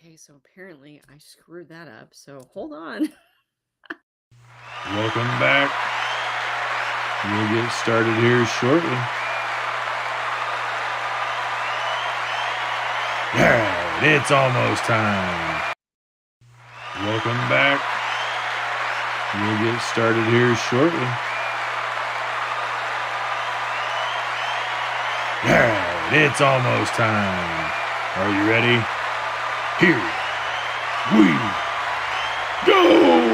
Okay, so apparently I screwed that up. So hold on. Welcome back. We'll get started here shortly. Alright, it's almost time. Welcome back. We'll get started here shortly. Alright, it's almost time. Are you ready? Here we go!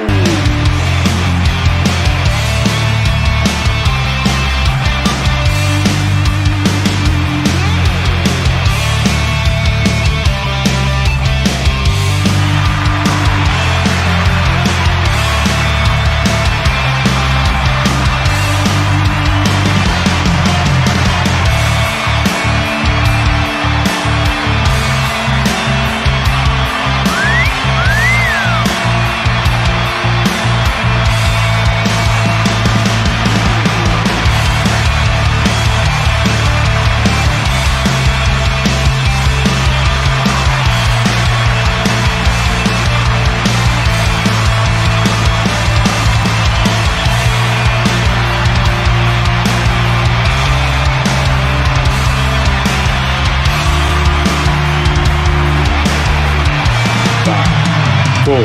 Four,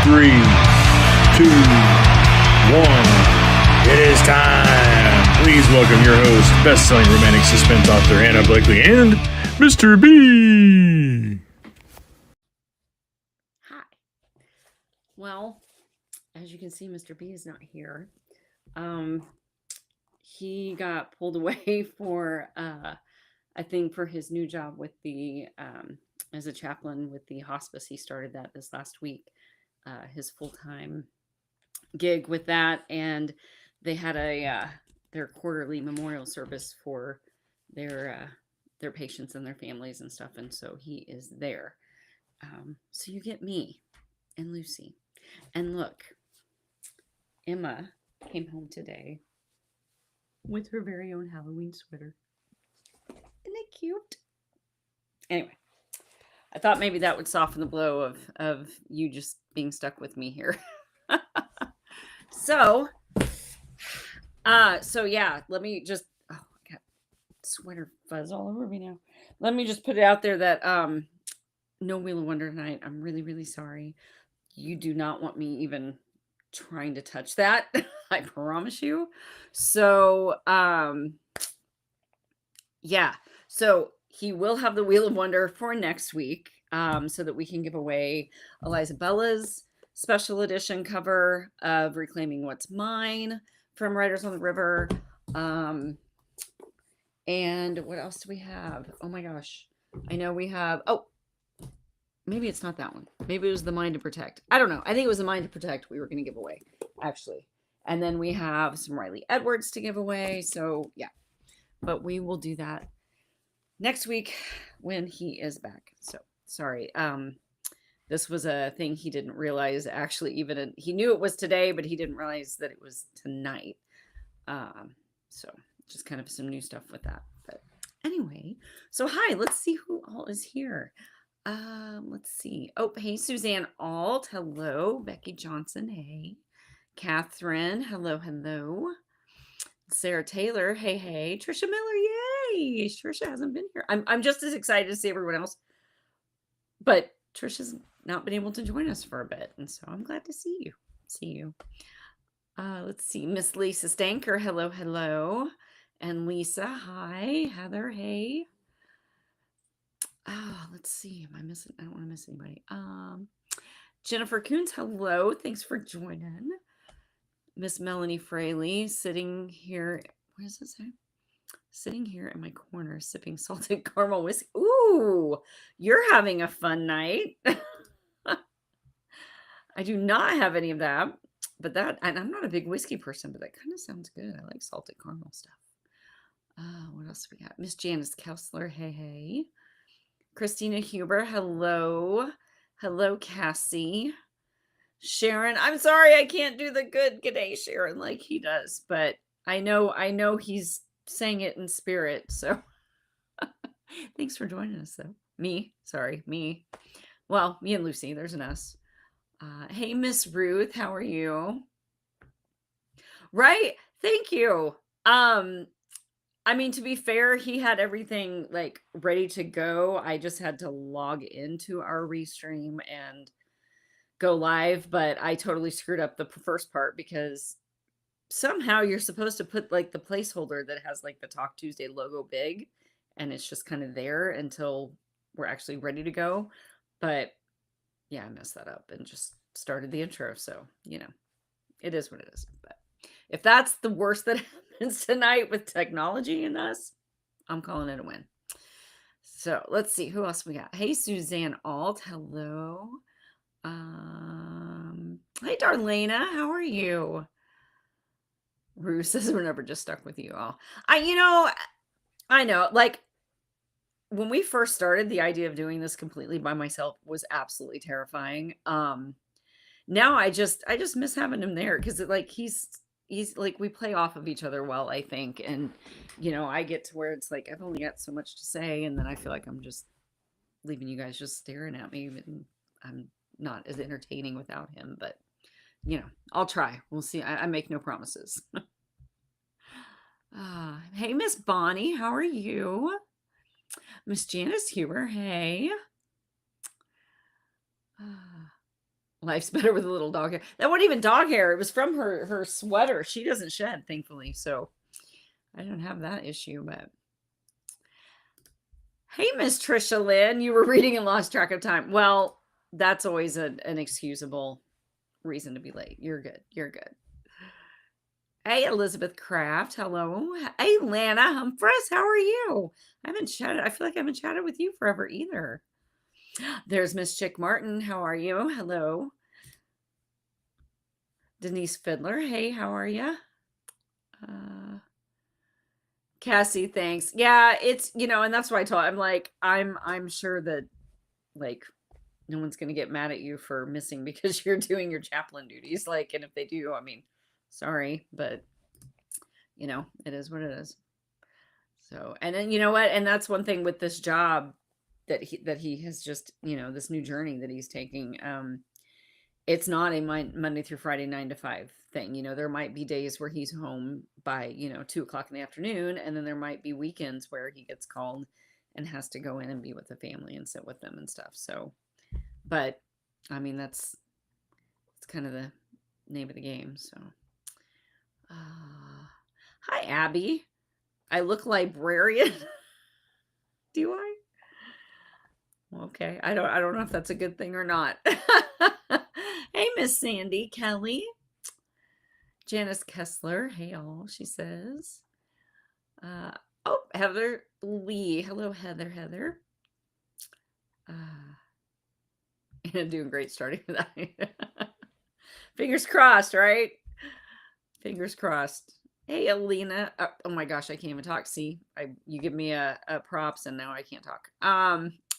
three, two, one. It is time. Please welcome your host, best-selling romantic suspense author Anna Blakely, and Mr. B. Hi. Well, as you can see, Mr. B is not here. He got pulled away for, I think, for his new job with the, as a chaplain with the hospice. He started that this last week, his full-time gig with that, and they had their quarterly memorial service for their patients and their families and stuff, and so he is there. So you get me and Lucy, and look, Emma came home today with her very own Halloween sweater. Isn't it cute? Anyway, I thought maybe that would soften the blow of you just being stuck with me here. So yeah, let me just, I got sweater fuzz all over me now. Let me just put it out there that no Wheel of Wonder tonight. I'm really, really sorry. You do not want me even trying to touch that. I promise you. So yeah. So he will have the Wheel of Wonder for next week, so that we can give away Eliza Bella's special edition cover of Reclaiming What's Mine from Riders on the River. And what else do we have? Oh my gosh. I know we have, maybe it's not that one. Maybe it was the Mind to Protect. I don't know. I think it was the Mind to Protect we were going to give away, actually. And then we have some Riley Edwards to give away. So yeah, but we will do that next week when he is back. So sorry. This was a thing he didn't realize, actually, he knew it was today, but he didn't realize that it was tonight. So just kind of some new stuff with that. But anyway, so hi, let's see who all is here. Let's see. Oh, hey, Suzanne Alt. Hello. Becky Johnson. Hey. Catherine. Hello, hello. Sarah Taylor. Hey, hey. Trisha Miller. Yay. Trisha hasn't been here. I'm just as excited to see everyone else. But Trisha's not been able to join us for a bit. And so I'm glad to see you. Let's see. Miss Lisa Stanker. Hello, hello. And Lisa. Hi. Heather. Hey. Let's see. Am I missing? I don't want to miss anybody. Jennifer Coons. Hello. Thanks for joining. Miss Melanie Fraley sitting here. What does it say? Sitting here in my corner, sipping salted caramel whiskey. Ooh, you're having a fun night. I do not have any of that, but and I'm not a big whiskey person, but that kind of sounds good. I like salted caramel stuff. What else we got? Miss Janice Kessler. Hey, hey. Christina Huber. Hello. Hello, Cassie. Sharon. I'm sorry I can't do the good day, Sharon, like he does, but I know he's saying it in spirit. So thanks for joining us, though. Me. Well, me and Lucy, there's an S. Hey, Miss Ruth, how are you? Right? Thank you. Um, I mean, to be fair, he had everything like ready to go. I just had to log into our restream and go live, but I totally screwed up the first part because somehow you're supposed to put like the placeholder that has like the Talk Tuesday logo big, and it's just kind of there until we're actually ready to go. But yeah, I messed that up and just started the intro. So, it is what it is. But if that's the worst that happens tonight with technology and us, I'm calling it a win. So let's see who else we got. Hey, Suzanne Alt. Hello. Hey, Darlena. How are you? Rue says we're never just stuck with you all. I know, like when we first started, the idea of doing this completely by myself was absolutely terrifying. Now I just miss having him there because like he's like we play off of each other well, I think. And I get to where it's like I've only got so much to say, and then I feel like I'm just leaving you guys just staring at me, and I'm not as entertaining without him, but I'll try. We'll see. I make no promises. Hey, Miss Bonnie, how are you? Miss Janice Huber, hey. Life's better with a little dog hair. That wasn't even dog hair. It was from her sweater. She doesn't shed, thankfully, so I don't have that issue. But hey, Miss Trisha Lynn, you were reading and lost track of time. Well, that's always an excusable reason to be late. You're good. You're good. Hey, Elizabeth Kraft. Hello. Hey, Lana Humphreys. How are you? I haven't chatted. I feel like I haven't chatted with you forever either. There's Miss Chick Martin. How are you? Hello. Denise Fiddler. Hey, how are you? Cassie, thanks. Yeah, it's and that's why I told. I'm like, I'm sure that like no one's gonna get mad at you for missing because you're doing your chaplain duties. Like, and if they do, I mean, sorry, but it is what it is. So, and then you know what? And that's one thing with this job that he has just, this new journey that he's taking. It's not a Monday through Friday 9 to 5 thing. There might be days where he's home by 2 o'clock in the afternoon, and then there might be weekends where he gets called and has to go in and be with the family and sit with them and stuff. So, but I mean it's kind of the name of the game. So, hi Abby. I look librarian. Do I? Okay. I don't know if that's a good thing or not. Hey, Miss Sandy Kelly. Janice Kessler. Hey, all, she says. Oh, Heather Lee. Hello, Heather. Doing great starting with that. Fingers crossed, right? Fingers crossed. Hey, Alina. Oh my gosh, I can't even talk. See, you give me a props and now I can't talk.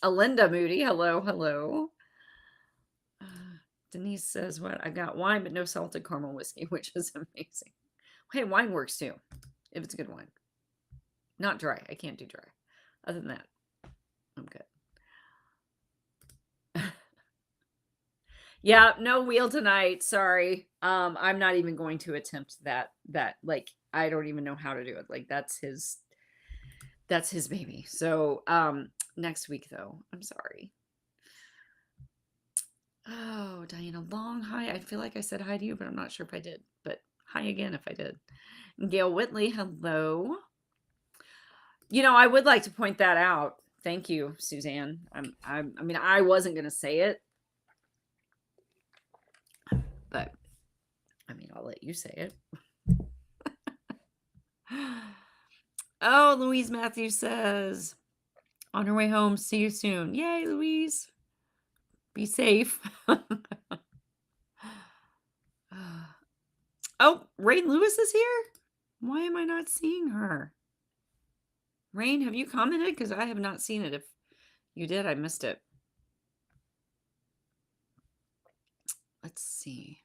Alinda Moody. Hello. Denise says, what? I got wine, but no salted caramel whiskey, which is amazing. Hey, wine works too, if it's a good wine. Not dry. I can't do dry. Other than that, I'm good. Yeah, no wheel tonight. Sorry. I'm not even going to attempt that. Like, I don't even know how to do it. Like, that's his baby. So, next week though, I'm sorry. Oh, Diana Long, hi. I feel like I said hi to you, but I'm not sure if I did. But hi again if I did. Gail Whitley, hello. I would like to point that out. Thank you, Suzanne. I mean, I wasn't going to say it, but I mean, I'll let you say it. Oh, Louise Matthews says, on her way home, see you soon. Yay, Louise. Be safe. Oh, Rain Lewis is here? Why am I not seeing her? Rain, have you commented? Because I have not seen it. If you did, I missed it. Let's see.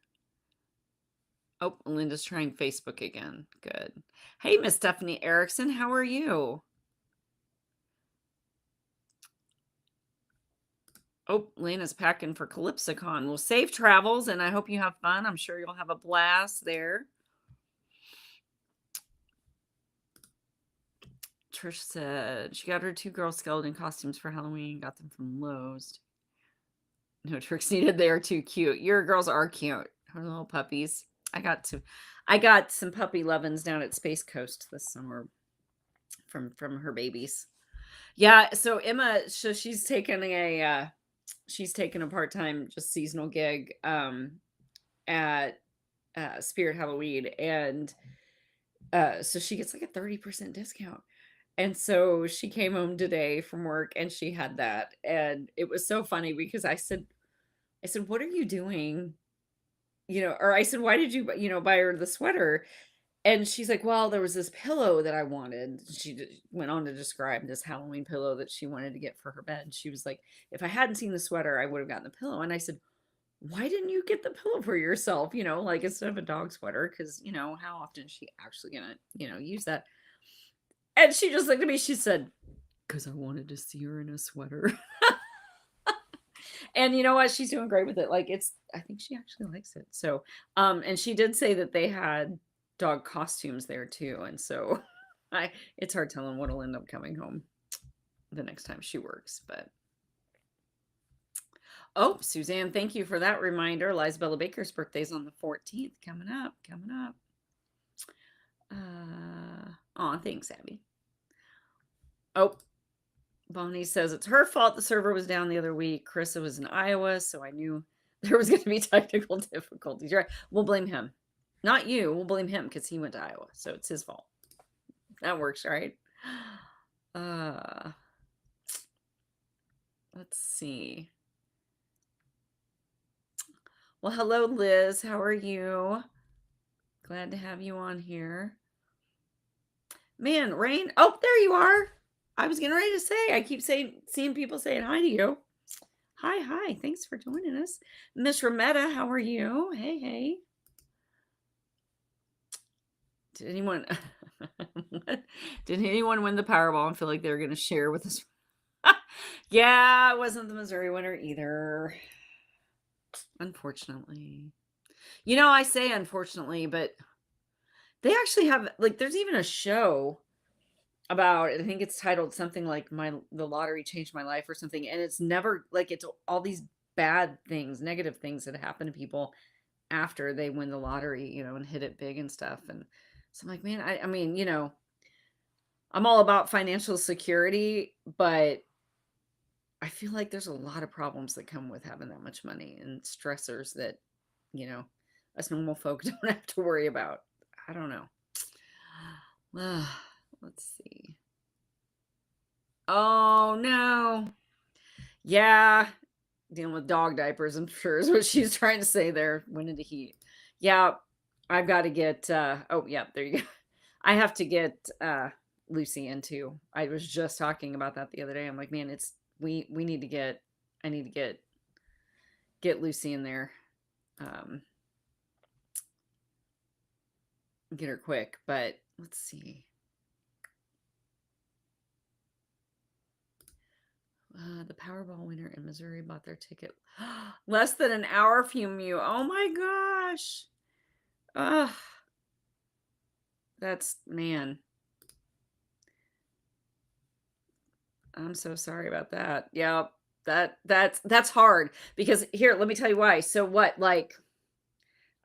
Oh, Linda's trying Facebook again. Good. Hey, Miss Stephanie Erickson, how are you? Oh, Lena's packing for CalypsoCon. Well, safe travels, and I hope you have fun. I'm sure you'll have a blast there. Trish said she got her 2 girl skeleton costumes for Halloween, got them from Lowe's. No tricks needed. They are too cute. Your girls are cute. Her little puppies. I got some puppy lovin's down at Space Coast this summer from her babies. Yeah, so Emma, so she's taken a part-time just seasonal gig at Spirit Halloween, and so she gets like a 30% discount. And so she came home today from work and she had that. And it was so funny because I said, "What are you doing?" Or I said, "Why did you, buy her the sweater?" And she's like, "Well, there was this pillow that I wanted." Went on to describe this Halloween pillow that she wanted to get for her bed. She was like, "If I hadn't seen the sweater, I would have gotten the pillow." And I said, "Why didn't you get the pillow for yourself? Like instead of a dog sweater? Because, how often is she actually gonna, use that?" And she just looked at me. She said, "Because I wanted to see her in a sweater." And you know what? She's doing great with it. Like I think she actually likes it. So, and she did say that they had dog costumes there too. And so it's hard telling what'll end up coming home the next time she works. But oh, Suzanne, thank you for that reminder. Bella Baker's birthday's on the 14th. Coming up. Thanks, Abby. Oh, Bonnie says it's her fault the server was down the other week. Carissa was in Iowa, so I knew there was going to be technical difficulties. Right? We'll blame him. Not you. We'll blame him because he went to Iowa, so it's his fault. That works, right? Let's see. Well, hello, Liz. How are you? Glad to have you on here. Man, Rain. Oh, there you are. I was getting ready to say, I keep seeing people saying hi to you. Hi. Thanks for joining us. Miss Rametta, how are you? Hey. Did anyone win the Powerball and feel like they were going to share with us? Yeah, it wasn't the Missouri winner either. Unfortunately. I say unfortunately, but they actually have, like, there's even a show about, I think it's titled something like the lottery changed my life or something, and it's never like, it's all these bad things, negative things that happen to people after they win the lottery, and hit it big and stuff. And so I'm like, man, I mean, I'm all about financial security, but I feel like there's a lot of problems that come with having that much money and stressors that, us normal folk don't have to worry about. I don't know. Let's see. Oh, no. Yeah. Dealing with dog diapers, I'm sure, is what she's trying to say there. Went into heat. Yeah. I've got to get, oh, yeah, there you go. I have to get Lucy in too. I was just talking about that the other day. I'm like, man, we need to get, I need to get Lucy in there. Get her quick, but let's see. The Powerball winner in Missouri bought their ticket less than an hour from you. Oh my gosh. That's, man. I'm so sorry about that. Yeah, that's hard because here, let me tell you why. So what, like,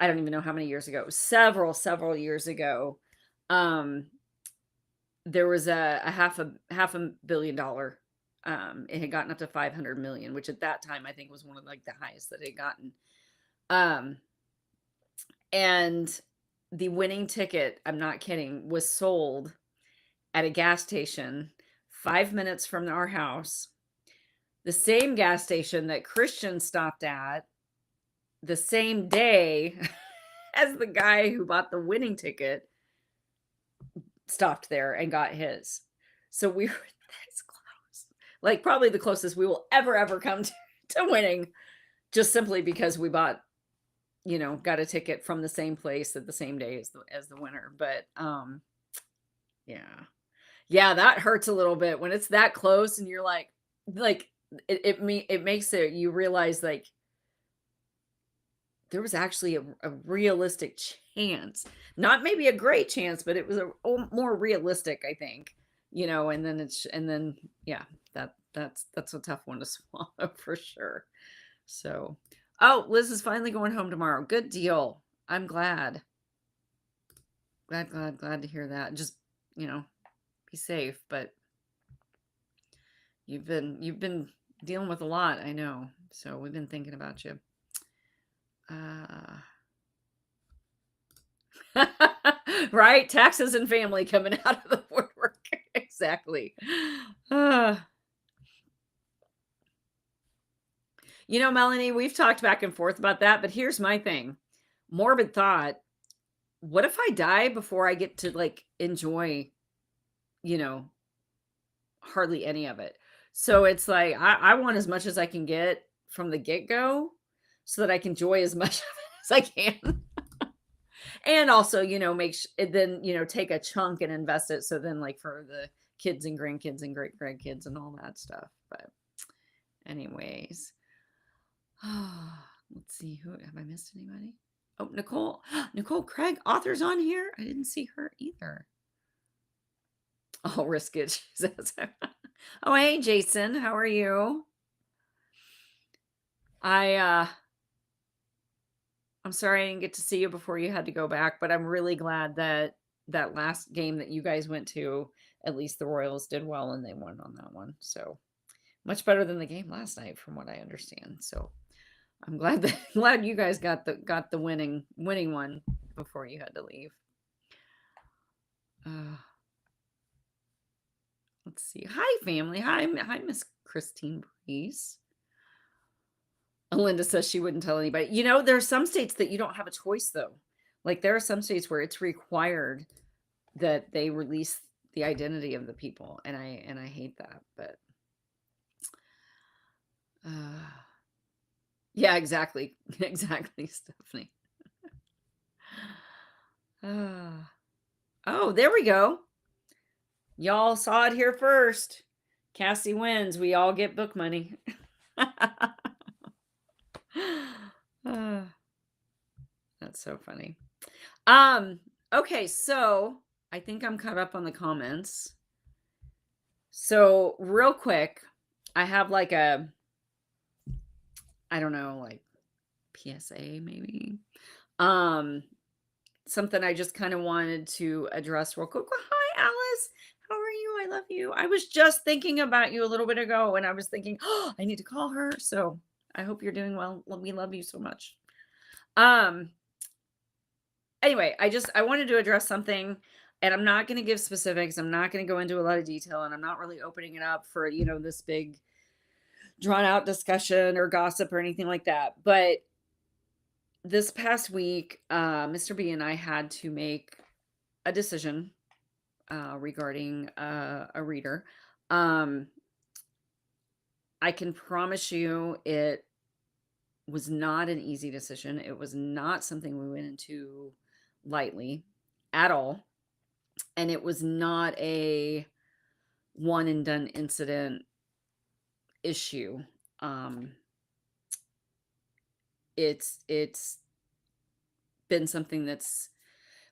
I don't even know how many years ago. Several years ago, there was a half a billion dollar. It had gotten up to 500 million, which at that time I think was one of like the highest that it had gotten. And the winning ticket, I'm not kidding, was sold at a gas station 5 minutes from our house. The same gas station that Christian stopped at the same day as the guy who bought the winning ticket stopped there and got his. So we were this close. Like probably the closest we will ever come to winning, just simply because we bought, got a ticket from the same place at the same day as the winner. But yeah, that hurts a little bit when it's that close and you're like it makes it you realize, like, there was actually a realistic chance. Not maybe a great chance, but it was more realistic, I think, and then yeah, that's a tough one to swallow for sure. So, oh, Liz is finally going home tomorrow. Good deal. I'm glad. Glad to hear that. Just, you know, be safe, but you've been dealing with a lot, I know. So we've been thinking about you. Right? Taxes and family coming out of the woodwork. Exactly. Uh, Melanie, we've talked back and forth about that, but here's my thing. Morbid thought. What if I die before I get to like enjoy, you know, hardly any of it? So it's like I want as much as I can get from the get-go so that I can enjoy as much of it as I can. And also, then, take a chunk and invest it. So then, like, for the kids and grandkids and great grandkids and all that stuff. But, anyways, let's see. Who have I missed? Anybody? Oh, Nicole. Nicole Craig, author's on here. I didn't see her either. Oh, risk it. She says. Oh, hey, Jason. How are you? I'm sorry I didn't get to see you before you had to go back, but I'm really glad that that last game that you guys went to, at least the Royals did well and they won on that one. So much better than the game last night, from what I understand. So I'm glad that glad you guys got the winning one before you had to leave. Let's see. Hi, family. Hi, Miss Christine Breeze. Linda says she wouldn't tell anybody. There are some states that you don't have a choice, though. Like, there are some states where it's required that they release the identity of the people, and I hate that, but yeah, exactly. Exactly, Stephanie. Oh, there we go. Y'all saw it here first. Cassie wins. We all get book money. That's so funny. Okay, so I think I'm caught up on the comments. So real quick, I have like I don't know, like PSA maybe. Something I just kind of wanted to address real quick. Hi, Alice. How are you? I love you. I was just thinking about you a little bit ago, and I was thinking, oh, I need to call her. So I hope you're doing well. We love you so much. Anyway, I wanted to address something, and I'm not going to give specifics. I'm not going to go into a lot of detail, and I'm not really opening it up for, this big drawn out discussion or gossip or anything like that. But this past week, Mr. B and I had to make a decision regarding a reader. I can promise you it was not an easy decision. It was not something we went into lightly at all. And it was not a one and done incident issue. It's been something that's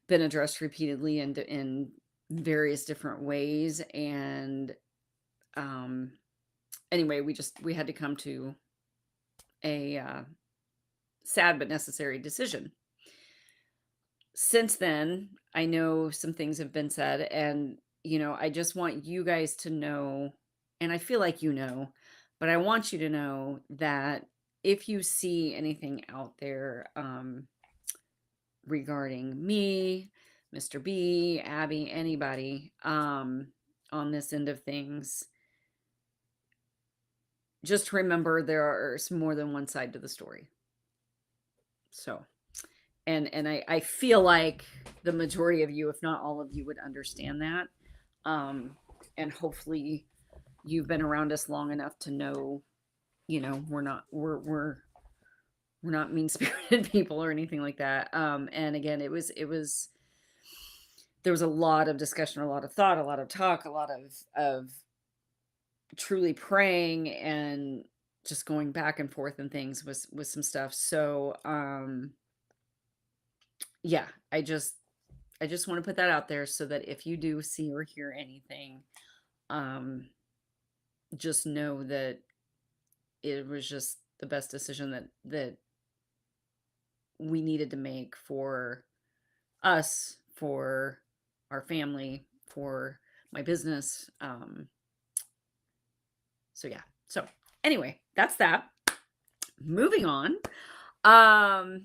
been addressed repeatedly in various different ways. And anyway, we had to come to a sad but necessary decision. Since then, I know some things have been said, and I just want you guys to know, and I feel like but I want you to know that if you see anything out there regarding me, Mr. B, Abby, anybody on this end of things, just remember there's more than one side to the story. So, and I feel like the majority of you, if not all of you, would understand that. And hopefully you've been around us long enough to know, we're not mean-spirited people or anything like that. And again, there was a lot of discussion, a lot of thought, a lot of talk, a lot of truly praying just going back and forth and things with some stuff. So yeah, I just want to put that out there so that if you do see or hear anything, um just know that it was just the best decision that we needed to make for us, for our family, for my business. So yeah. So anyway, that's that. Moving on. I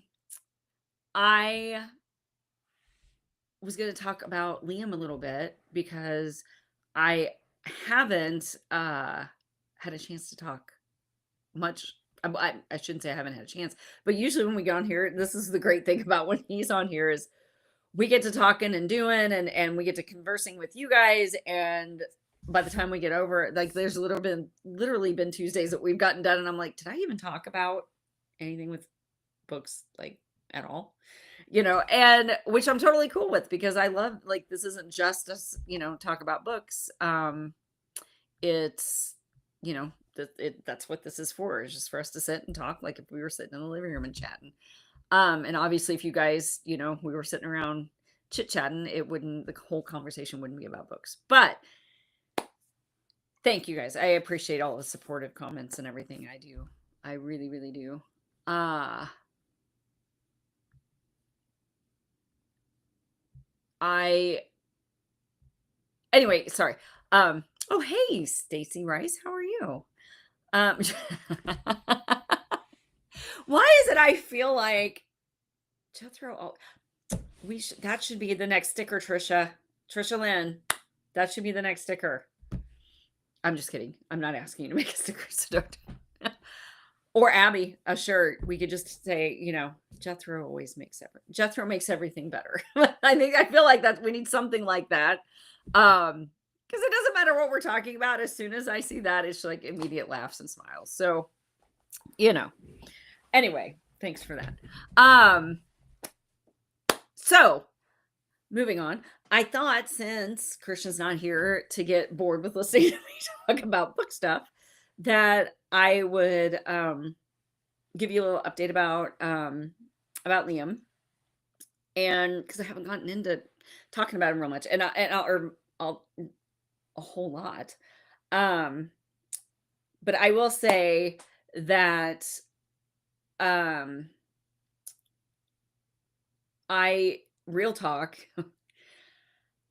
was going to talk about Liam a little bit because I haven't had a chance to talk much. I shouldn't say I haven't had a chance, but usually when we go on here, this is the great thing about when he's on here is we get to talking and doing and we get to conversing with you guys. And by the time we get over, like there's literally been Tuesdays that we've gotten done, and I'm like, did I even talk about anything with books like at all? And which I'm totally cool with because I love, like, this isn't just us, talk about books. It's, that's what this is for, is just for us to sit and talk like if we were sitting in the living room and chatting. And obviously if you guys, we were sitting around chit-chatting, the whole conversation wouldn't be about books. But thank you guys. I appreciate all the supportive comments and everything. I do. I really, really do. Anyway, sorry. Oh, hey, Stacy Rice, how are you? Why is it I feel like Jethro? That should be the next sticker, Trisha Lynn. That should be the next sticker. I'm just kidding. I'm not asking you to make a sticker, so don't. Or Abby, a shirt. We could just say, Jethro makes everything better. I feel like that we need something like that. Because it doesn't matter what we're talking about. As soon as I see that, it's like immediate laughs and smiles. So, anyway, thanks for that. So moving on, I thought since Christian's not here to get bored with listening to me talk about book stuff, that I would give you a little update about Liam, and because I haven't gotten into talking about him real much, and I'll a whole lot. But I will say that real talk,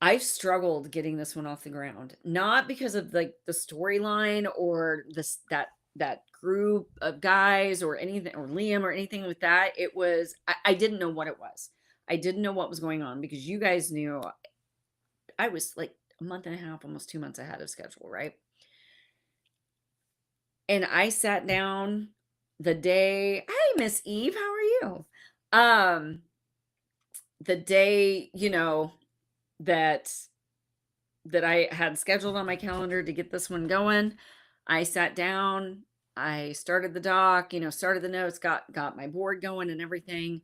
I've struggled getting this one off the ground, not because of like the storyline or that group of guys or anything, or Liam or anything with that. It was, I didn't know what it was. I didn't know what was going on because you guys knew I was like a month and a half, almost 2 months ahead of schedule, right? And I sat down the day, hey, Miss Eve, how are you? The day, that I had scheduled on my calendar to get this one going, I sat down, I started the doc, started the notes, got my board going and everything.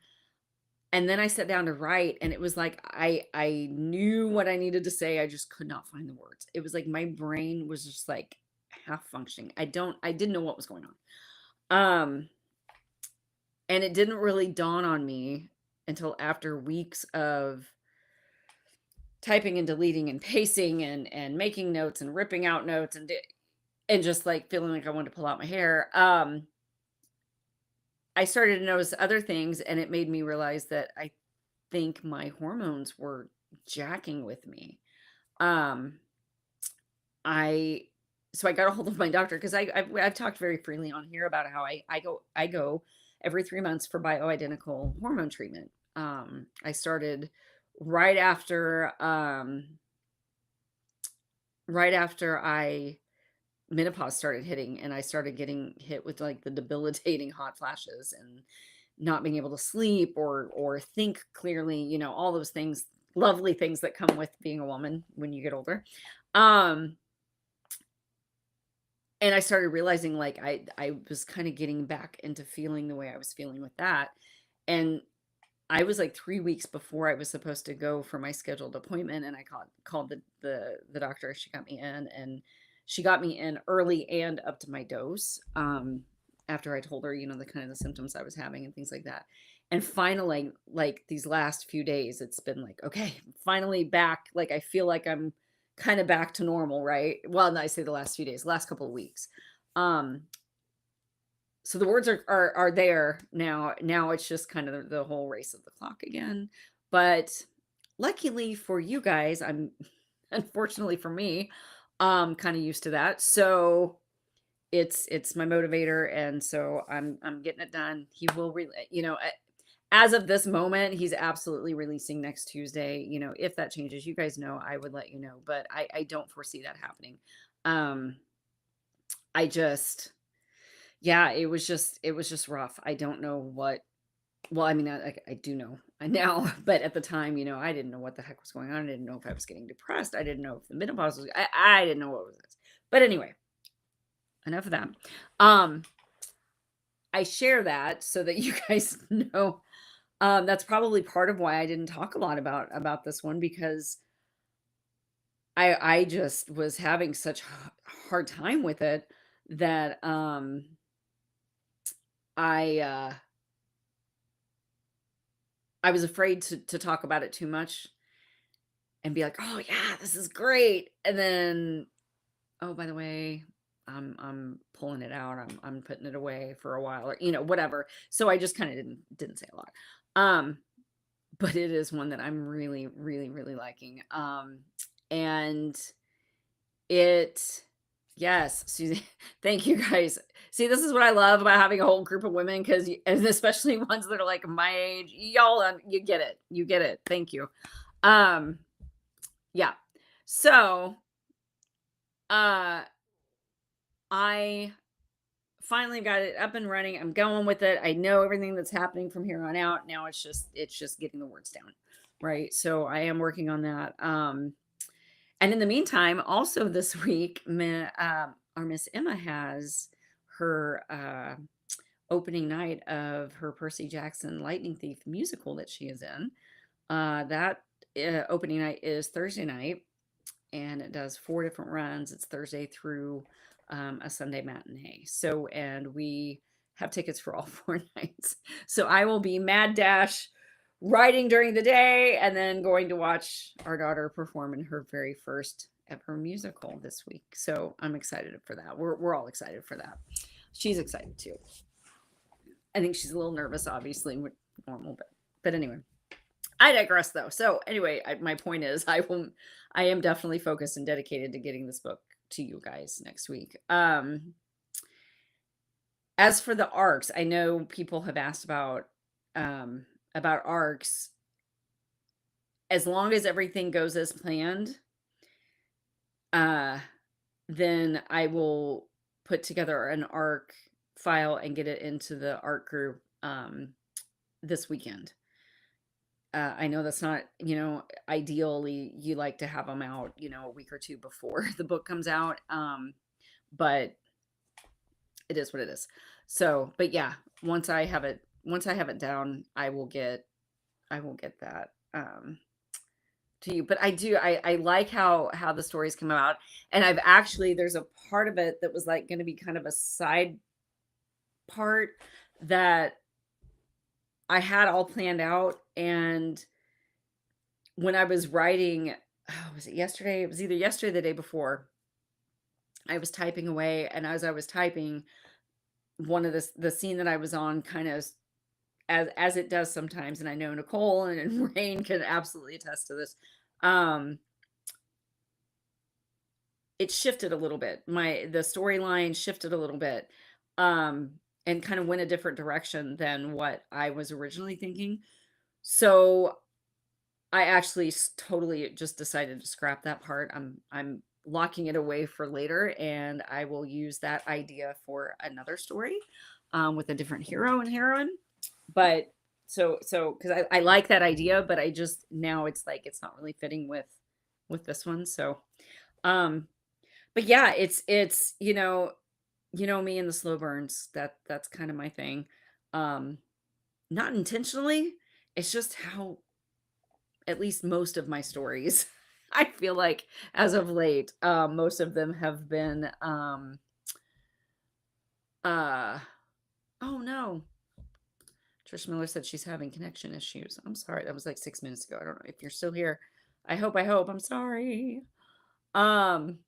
And then I sat down to write, and it was like I knew what I needed to say. I just could not find the words. It was like my brain was just like half functioning. I didn't know what was going on. And it didn't really dawn on me until after weeks of typing and deleting and pacing and making notes and ripping out notes and just like feeling like I wanted to pull out my hair. I started to notice other things, and it made me realize that I think my hormones were jacking with me. So I got a hold of my doctor because I've talked very freely on here about how I go every 3 months for bioidentical hormone treatment. I started right after menopause started hitting, and I started getting hit with like the debilitating hot flashes and not being able to sleep or think clearly, all those things, lovely things that come with being a woman when you get older. And I started realizing like I was kind of getting back into feeling the way I was feeling with that. And I was like 3 weeks before I was supposed to go for my scheduled appointment, and I called the doctor. She got me in, and she got me in early and up to my dose. after I told her, the kind of the symptoms I was having and things like that. And finally, like these last few days, it's been like, okay, finally back. Like I feel like I'm kind of back to normal, right? Well, no, I say the last few days, last couple of weeks. Um, so the words are there now. Now it's just kind of the whole race of the clock again. But luckily for you guys, I'm unfortunately for me, kind of used to that. So it's my motivator, and so I'm getting it done. He will as of this moment, he's absolutely releasing next Tuesday. If that changes, you guys know I would let you know, but I don't foresee that happening. Um I just Yeah, it was just rough. I don't know what. Well, I mean, I do know I now, but at the time, I didn't know what the heck was going on. I didn't know if I was getting depressed. I didn't know if the menopause was. I didn't know what was this. But anyway, enough of that. Um, I share that so that you guys know. That's probably part of why I didn't talk a lot about this one, because I just was having such hard time with it that I I was afraid to talk about it too much and be like, "Oh yeah, this is great." And then, "Oh, by the way, I'm pulling it out. I'm putting it away for a while," or whatever. So I just kind of didn't say a lot. Um but it is one that I'm really really really liking. And it yes, Susie, thank you guys. See, this is what I love about having a whole group of women, cuz and especially ones that are like my age. Y'all you get it. You get it. Thank you. Um yeah. So, uh I finally got it up and running. I'm going with it. I know everything that's happening from here on out. Now it's just getting the words down. Right? So I am working on that. And in the meantime, also this week, our Miss Emma has her opening night of her Percy Jackson Lightning Thief musical that she is in. That opening night is Thursday night, and it does 4 different runs. It's Thursday through a Sunday matinee. So, and we have tickets for all 4 nights. So I will be mad dash writing during the day and then going to watch our daughter perform in her very first ever musical this week. So I'm excited for that. We're all excited for that. She's excited too. I think she's a little nervous, obviously, normal, but anyway. I digress though. So anyway, my point is I am definitely focused and dedicated to getting this book to you guys next week. As for the arcs, I know people have asked about arcs. As long as everything goes as planned, uh then I will put together an arc file and get it into the art group this weekend. I know that's not, ideally you like to have them out, a week or two before the book comes out. But it is what it is. So, but yeah, once I have it down, I will get that to you. But I like how the stories come out. And there's a part of it that was like going to be kind of a side part that I had all planned out. And when I was writing, was it yesterday? It was either yesterday or the day before. I was typing away, and as I was typing, one of the scene that I was on kind of, as it does sometimes, and I know Nicole and Rain can absolutely attest to this. It shifted a little bit. The storyline shifted a little bit, and kind of went a different direction than what I was originally thinking. So I actually totally just decided to scrap that part. I'm locking it away for later, and I will use that idea for another story, with a different hero and heroine. But so because I like that idea, but I just now it's like it's not really fitting with this one. So, um, but yeah, it's me and the slow burns. That's kind of my thing. Um, Not intentionally. It's just how at least most of my stories, I feel like as of late, most of them have been uh Trish Miller said she's having connection issues. I'm sorry. That was like 6 minutes ago. I don't know if you're still here. I hope. I'm sorry. Um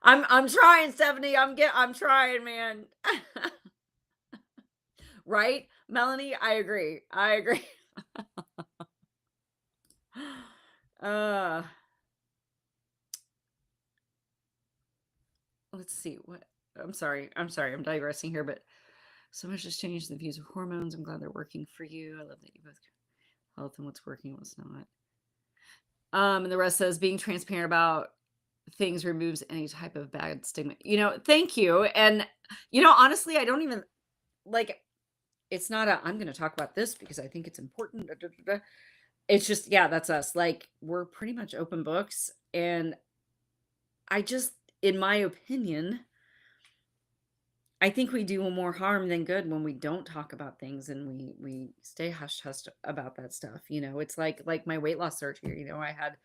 I'm trying, Stephanie. I'm trying, man. Right? Melanie, I agree. I agree. uh let's see what I'm sorry. I'm digressing here, but so much has changed the views of hormones. I'm glad they're working for you. I love that you both health and what's working and what's not. And the rest says being transparent about things removes any type of bad stigma. Thank you. And honestly, I don't even like it's not a I'm gonna talk about this because I think it's important. Da, da, da, da. It's just, yeah, that's us. Like, we're pretty much open books. And I just, in my opinion, I think we do more harm than good when we don't talk about things and we stay hush hush about that stuff. It's like my weight loss surgery. I had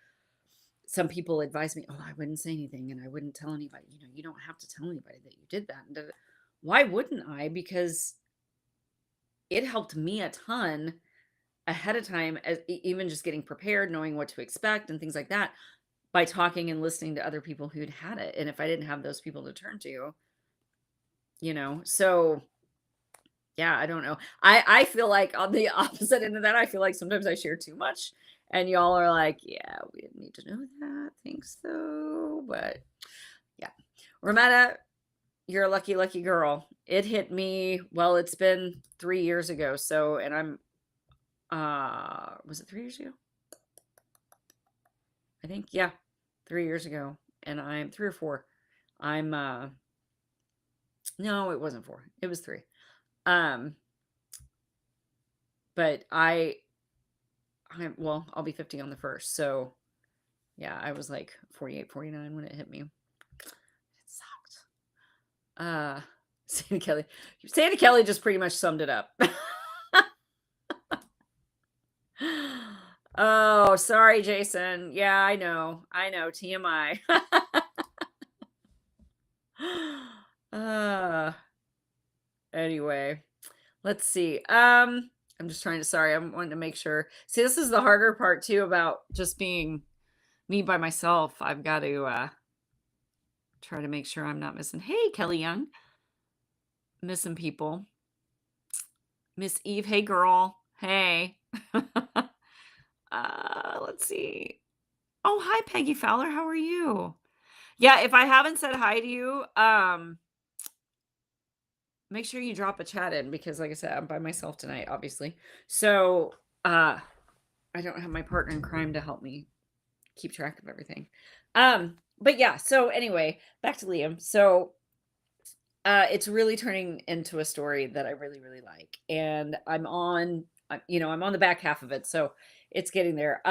some people advise me, oh, I wouldn't say anything and I wouldn't tell anybody. You don't have to tell anybody that you did that. And why wouldn't I? Because it helped me a ton ahead of time, as even just getting prepared, knowing what to expect and things like that by talking and listening to other people who'd had it. And if I didn't have those people to turn to, so yeah, I don't know. I feel like on the opposite end of that, I feel like sometimes I share too much and y'all are like, yeah, we didn't need to know that. Thanks though. But yeah, Rametta, you're a lucky, lucky girl. It hit me. Well, it's been 3 years ago. So, and I'm, was it 3 years ago? I think, yeah, 3 years ago. And I'm 3 or 4. I'm, no, it wasn't 4. It was 3. But well, I'll be 50 on the 1st. So yeah, I was like 48, 49 when it hit me. It sucked. Sandy Kelly just pretty much summed it up. Oh, sorry, Jason. Yeah, I know. TMI. Anyway, let's see. I'm just trying to, sorry, I'm wanting to make sure. See, this is the harder part too about just being me by myself. I've got to try to make sure I'm not missing. Hey, Kelly Young. Missing people. Miss Eve, hey girl. Hey. Let's see. Oh, hi, Peggy Fowler. How are you? Yeah, if I haven't said hi to you, make sure you drop a chat in because like I said, I'm by myself tonight, obviously. So I don't have my partner in crime to help me keep track of everything. But yeah, so anyway, back to Liam. So it's really turning into a story that I really, really like. And I'm on the back half of it. So it's getting there.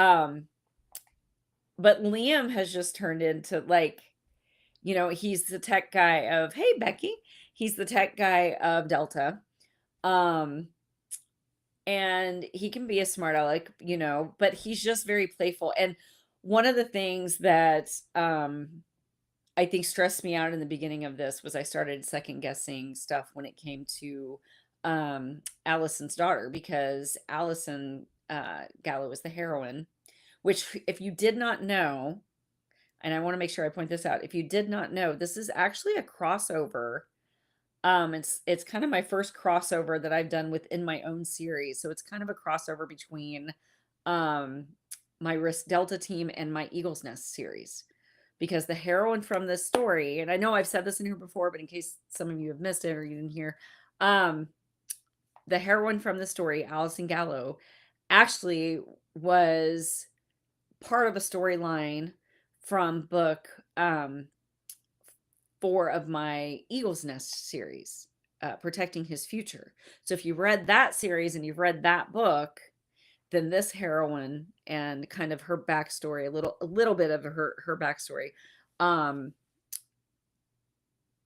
But Liam has just turned into like, he's the tech guy of, hey, Becky, he's the tech guy of Delta. And he can be a smart aleck, but he's just very playful. And one of the things that I think stressed me out in the beginning of this was I started second guessing stuff when it came to Allison's daughter, because Allison Gallo is the heroine, which if you did not know, and I want to make sure I point this out, if you did not know, this is actually a crossover. It's kind of my first crossover that I've done within my own series. So it's kind of a crossover between my Risk Delta team and my Eagle's Nest series. Because the heroine from this story, and I know I've said this in here before, but in case some of you have missed it or you didn't hear, the heroine from the story, Allison Gallo, actually was part of a storyline from book 4 of my Eagle's Nest series, Protecting His Future. So if you read that series and you've read that book, then this heroine and kind of her backstory, a little bit of her backstory,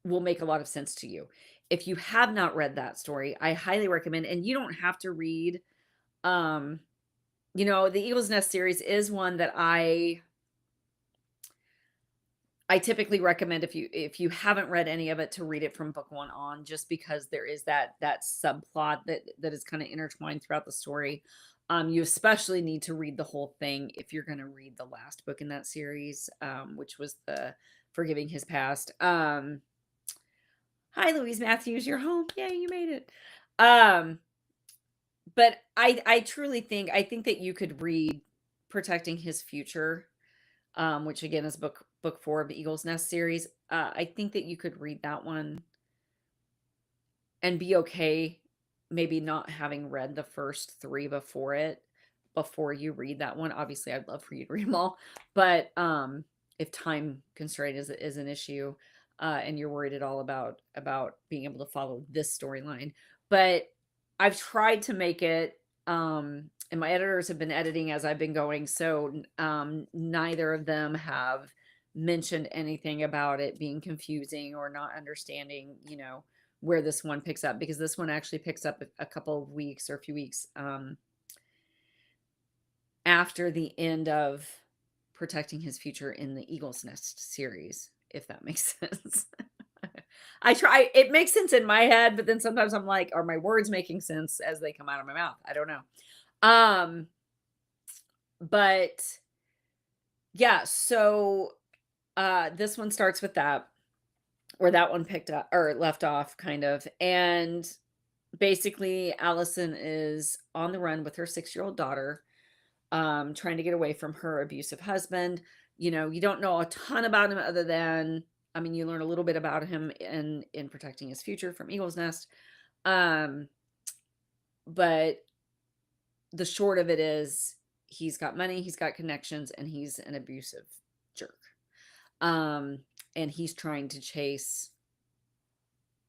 will make a lot of sense to you. If you have not read that story, I highly recommend, and you don't have to read, the Eagle's Nest series is one that I typically recommend if you haven't read any of it to read it from book 1 on, just because there is that subplot that is kinda intertwined throughout the story. You especially need to read the whole thing if you're gonna read the last book in that series, which was the Forgiving His Past. Hi, Louise Matthews, you're home. Yay, you made it. Um, but I truly think I think that you could read Protecting His Future, which again is book 4 of the Eagle's Nest series. I think that you could read that one and be okay, maybe not having read the first 3 before you read that one. Obviously, I'd love for you to read them all, but if time constraint is an issue, and you're worried at all about being able to follow this storyline, but I've tried to make it, and my editors have been editing as I've been going, so neither of them have mentioned anything about it being confusing or not understanding, where this one picks up, because this one actually picks up a couple of weeks or a few weeks after the end of Protecting His Future in the Eagle's Nest series, if that makes sense. It makes sense in my head, but then sometimes I'm like, are my words making sense as they come out of my mouth? I don't know. But yeah, so this one starts with that, where that one picked up or left off kind of. And basically Allison is on the run with her 6-year-old daughter, trying to get away from her abusive husband. You don't know a ton about him other than, I mean, you learn a little bit about him in Protecting His Future from Eagle's Nest. But the short of it is he's got money, he's got connections, and he's an abusive jerk. And he's trying to chase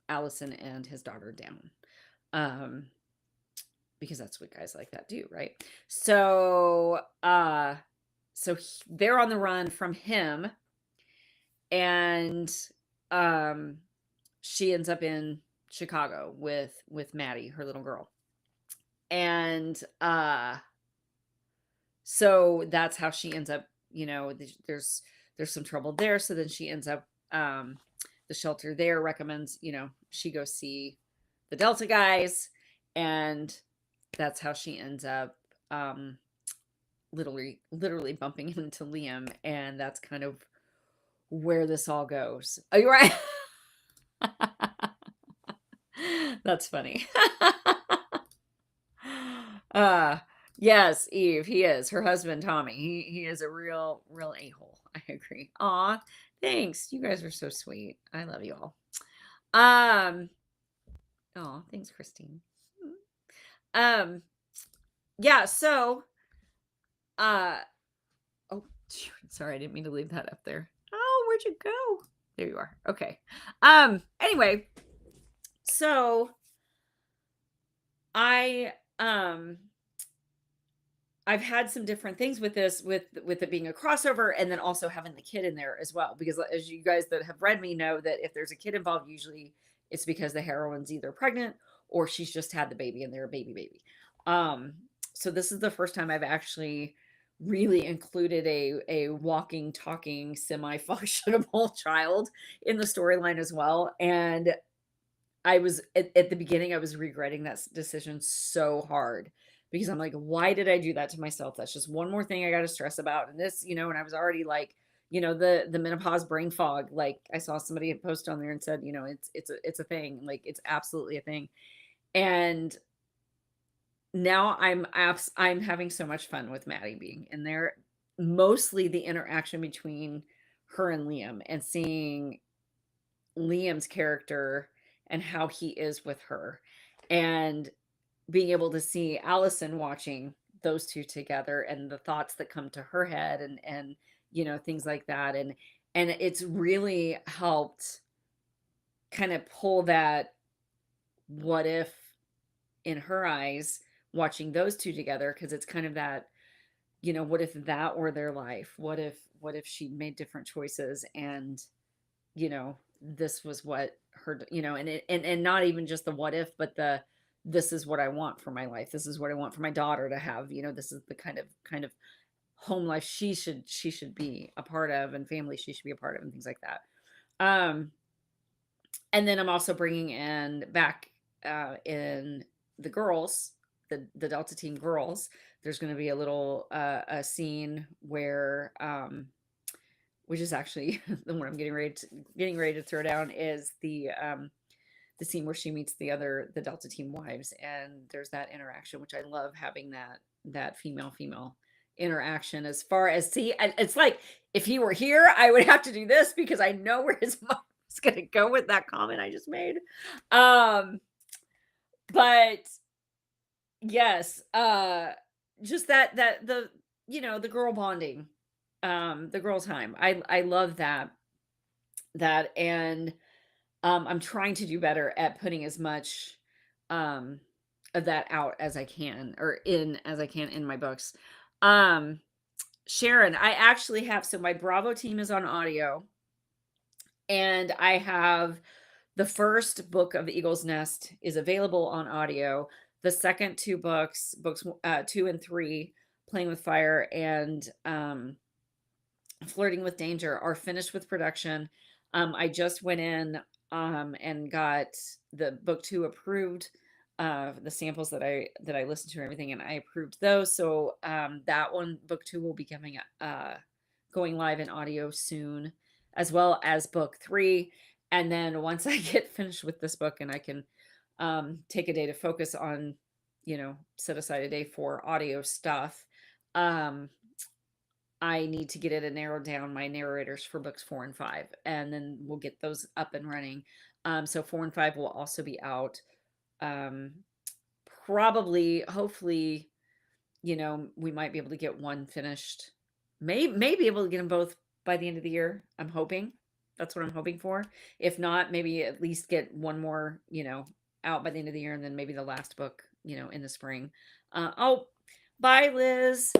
Allison and his daughter down. Because that's what guys like that do, right? So, they're on the run from him, and she ends up in Chicago with Maddie, her little girl. And so that's how she ends up, there's some trouble there. So then she ends up, the shelter there recommends, she go see the Delta guys, and that's how she ends up literally bumping into Liam, and that's kind of where this all goes. Are you right? That's funny. Yes, Eve, he is her husband, Tommy. He is a real a-hole. I agree. Aw, thanks. You guys are so sweet. I love you all. Oh, thanks, Christine. Yeah, so oh, sorry, I didn't mean to leave that up there. Oh, where'd you go? There you are. Okay. Anyway, so I've had some different things with this, with it being a crossover, and then also having the kid in there as well, because as you guys that have read me know, that if there's a kid involved, usually it's because the heroine's either pregnant or she's just had the baby and they're a baby. So this is the first time I've actually really included a walking, talking, semi-functionable child in the storyline as well. And I was at the beginning, I was regretting that decision so hard, because I'm like, why did I do that to myself? That's just one more thing I got to stress about. And this, and I was already like, the menopause brain fog. Like, I saw somebody had posted on there and said, it's a thing. Like, it's absolutely a thing. And now I'm having so much fun with Maddie being in there. Mostly the interaction between her and Liam, and seeing Liam's character and how he is with her, and being able to see Allison watching those two together, and the thoughts that come to her head, and things like that. And it's really helped kind of pull that what if in her eyes, watching those two together, because it's kind of that, what if that were their life? What if she made different choices, and this was what her, and not even just the what if, but this is what I want for my life. This is what I want for my daughter to have. This is the kind of home life she should be a part of, and family she should be a part of, and things like that. Um, and then I'm also bringing in back in the girls, the Delta Team girls. There's going to be a little a scene where which is actually the one I'm getting ready to throw down is the scene where she meets the Delta Team wives, and there's that interaction, which I love having that female interaction. As far as it's like if he were here, I would have to do this because I know where his mom is going to go with that comment I just made. But yes, just that the the girl bonding, the girl time. I love that. And I'm trying to do better at putting as much um of that out as I can, or in as I can in my books. Um Sharon, I actually have, so my Bravo team is on audio, and I have the first book of Eagle's Nest is available on audio. The second two books 2 and 3, Playing with Fire and Flirting with Danger, are finished with production. I just went in and got the book 2 approved, the samples that I listened to and everything, and I approved those. So that one, book 2, will be coming going live in audio soon, as well as book 3. And then once I get finished with this book and I can take a day to focus on, set aside a day for audio stuff, I need to get it and narrow down my narrators for books 4 and 5, and then we'll get those up and running. So 4 and 5 will also be out. Um, Probably, hopefully, we might be able to get one finished. May be able to get them both by the end of the year. I'm hoping. That's what I'm hoping for. If not, maybe at least get one more, out by the end of the year, and then maybe the last book, in the spring. Oh, bye, Liz.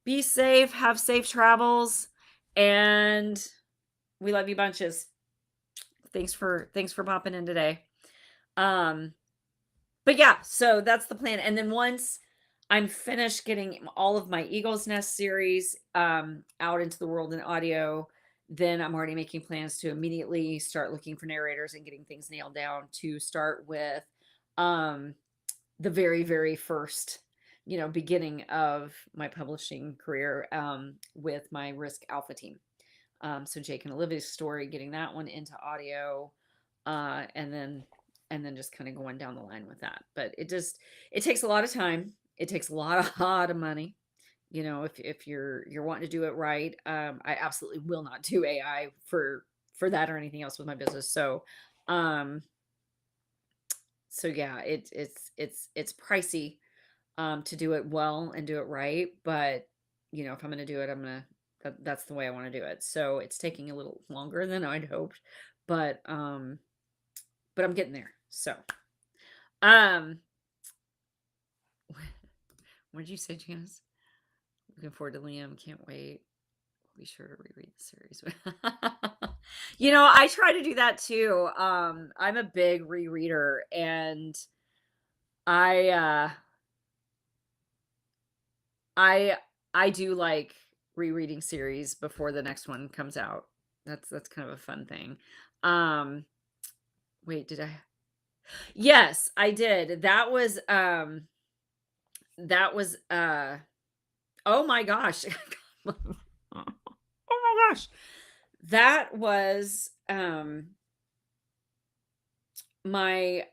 Be safe, have safe travels, and we love you bunches. Thanks for popping in today. But yeah, so that's the plan. And then once I'm finished getting all of my Eagle's Nest series out into the world in audio, then I'm already making plans to immediately start looking for narrators and getting things nailed down to start with the very, very first, beginning of my publishing career with my Risk Alpha team. So Jake and Olivia's story, getting that one into audio, and then just kind of going down the line with that. But it takes a lot of time. It takes a lot of money. If you're wanting to do it right, I absolutely will not do AI for that or anything else with my business. So yeah, it's pricey to do it well and do it right. But if I'm going to do it, that's the way I want to do it. So it's taking a little longer than I'd hoped, but I'm getting there. So, what did you say, Janice? Looking forward to Liam. Can't wait. We'll be sure to reread the series. I try to do that too. I'm a big rereader, and I do like rereading series before the next one comes out. That's kind of a fun thing. Wait, did I? Yes, I did. Oh my gosh. Oh my gosh. That was my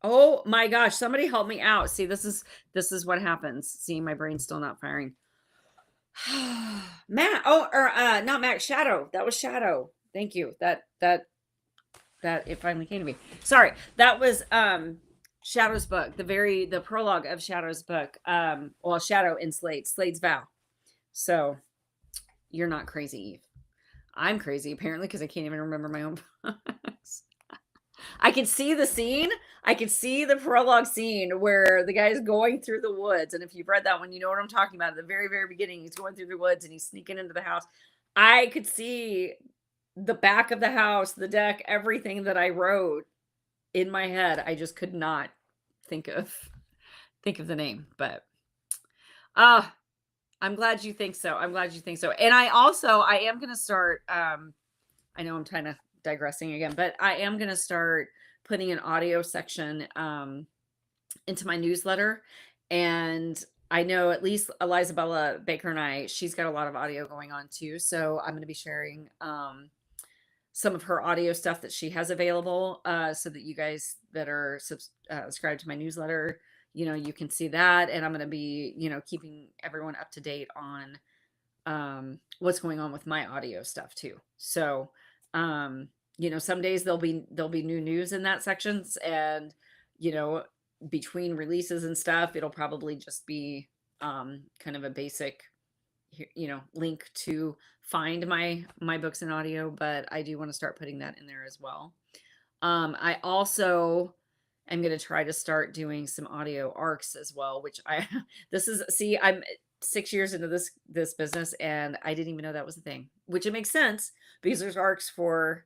oh my gosh, somebody help me out. See, this is what happens. See, my brain's still not firing. Matt, not Matt, Shadow. That was Shadow. Thank you. That it finally came to me. Sorry. That was Shadow's book, the prologue of Shadow's book. Well, Shadow in Slade's Vow. So you're not crazy, Eve. I'm crazy, apparently, because I can't even remember my own books. I can see the scene. I can see the prologue scene where the guy's going through the woods. And if you've read that one, you know what I'm talking about. At the very, very beginning, he's going through the woods and he's sneaking into the house. I could see the back of the house, the deck, everything that I wrote in my head. I just could not think of the name. But I I'm glad you think so. I'm glad you think so. And I am going to start, I know I'm kind of digressing again, but I am going to start putting an audio section, into my newsletter. And I know at least Elizabella Baker and she's got a lot of audio going on too. So I'm going to be sharing, some of her audio stuff that she has available, so that you guys that are subscribed to my newsletter, you can see that. And I'm going to be, keeping everyone up to date on, what's going on with my audio stuff too. So, some days there'll be new news in that sections, and, you know, between releases and stuff, it'll probably just be, kind of a basic, link to find my books and audio, but I do want to start putting that in there as well. I also am going to try to start doing some audio arcs as well, which I'm 6 years into this business, and I didn't even know that was a thing, which it makes sense because there's arcs for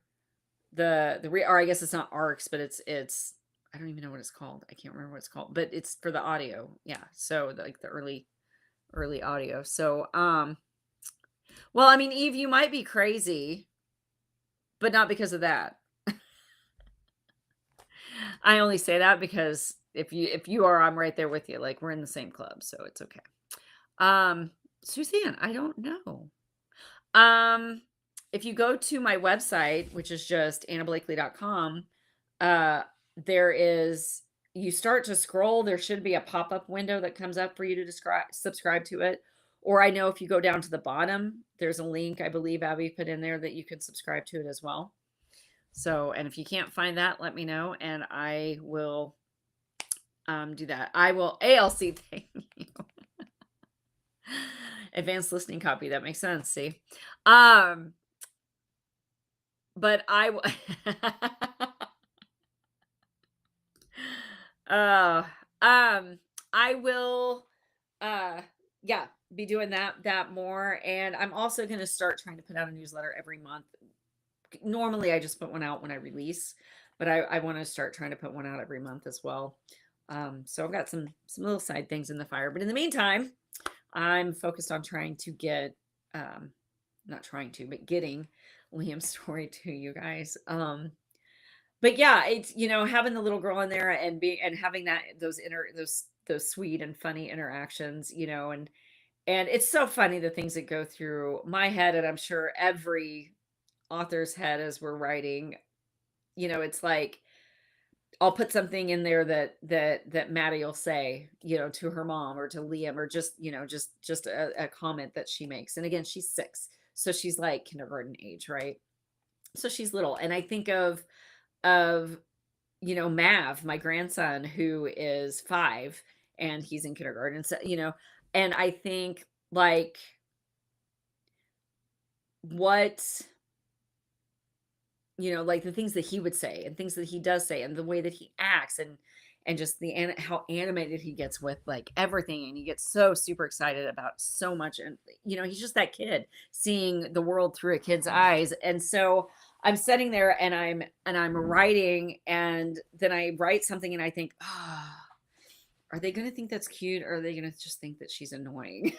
or I guess it's not arcs, but it's I don't even know what it's called. I can't remember what it's called, but it's for the audio. Yeah. So like the early audio. So, well, I mean, Eve, you might be crazy, but not because of that. I only say that because if you are, I'm right there with you. Like we're in the same club, so it's okay. Suzanne, I don't know. If you go to my website, which is just annablakely.com, there is you start to scroll, there should be a pop-up window that comes up for you to subscribe to it. Or I know if you go down to the bottom, there's a link I believe Abby put in there that you can subscribe to it as well. So, and if you can't find that, let me know and I will do that. I will ALC, thank you. Advanced listening copy, that makes sense. See, but I I will yeah, be doing that more. And I'm also going to start trying to put out a newsletter every month. Normally I just put one out when I release, but I want to start trying to put one out every month as well. So I've got some little side things in the fire, but in the meantime, I'm focused on trying to get, not trying to, but getting Liam's story to you guys. But yeah, it's, having the little girl in there and having those sweet and funny interactions, and it's so funny the things that go through my head, and I'm sure every author's head as we're writing. It's like I'll put something in there that Maddie will say, to her mom or to Liam, or just a comment that she makes. And again, she's 6, so she's like kindergarten age, right? So she's little, and I think of Mav, my grandson, who is 5 and he's in kindergarten. So, and I think like what, like the things that he would say and things that he does say and the way that he acts and just how animated he gets with like everything. And he gets so super excited about so much. And, he's just that kid seeing the world through a kid's eyes. And so I'm sitting there and I'm writing, and then I write something and I think, are they going to think that's cute? Or are they going to just think that she's annoying?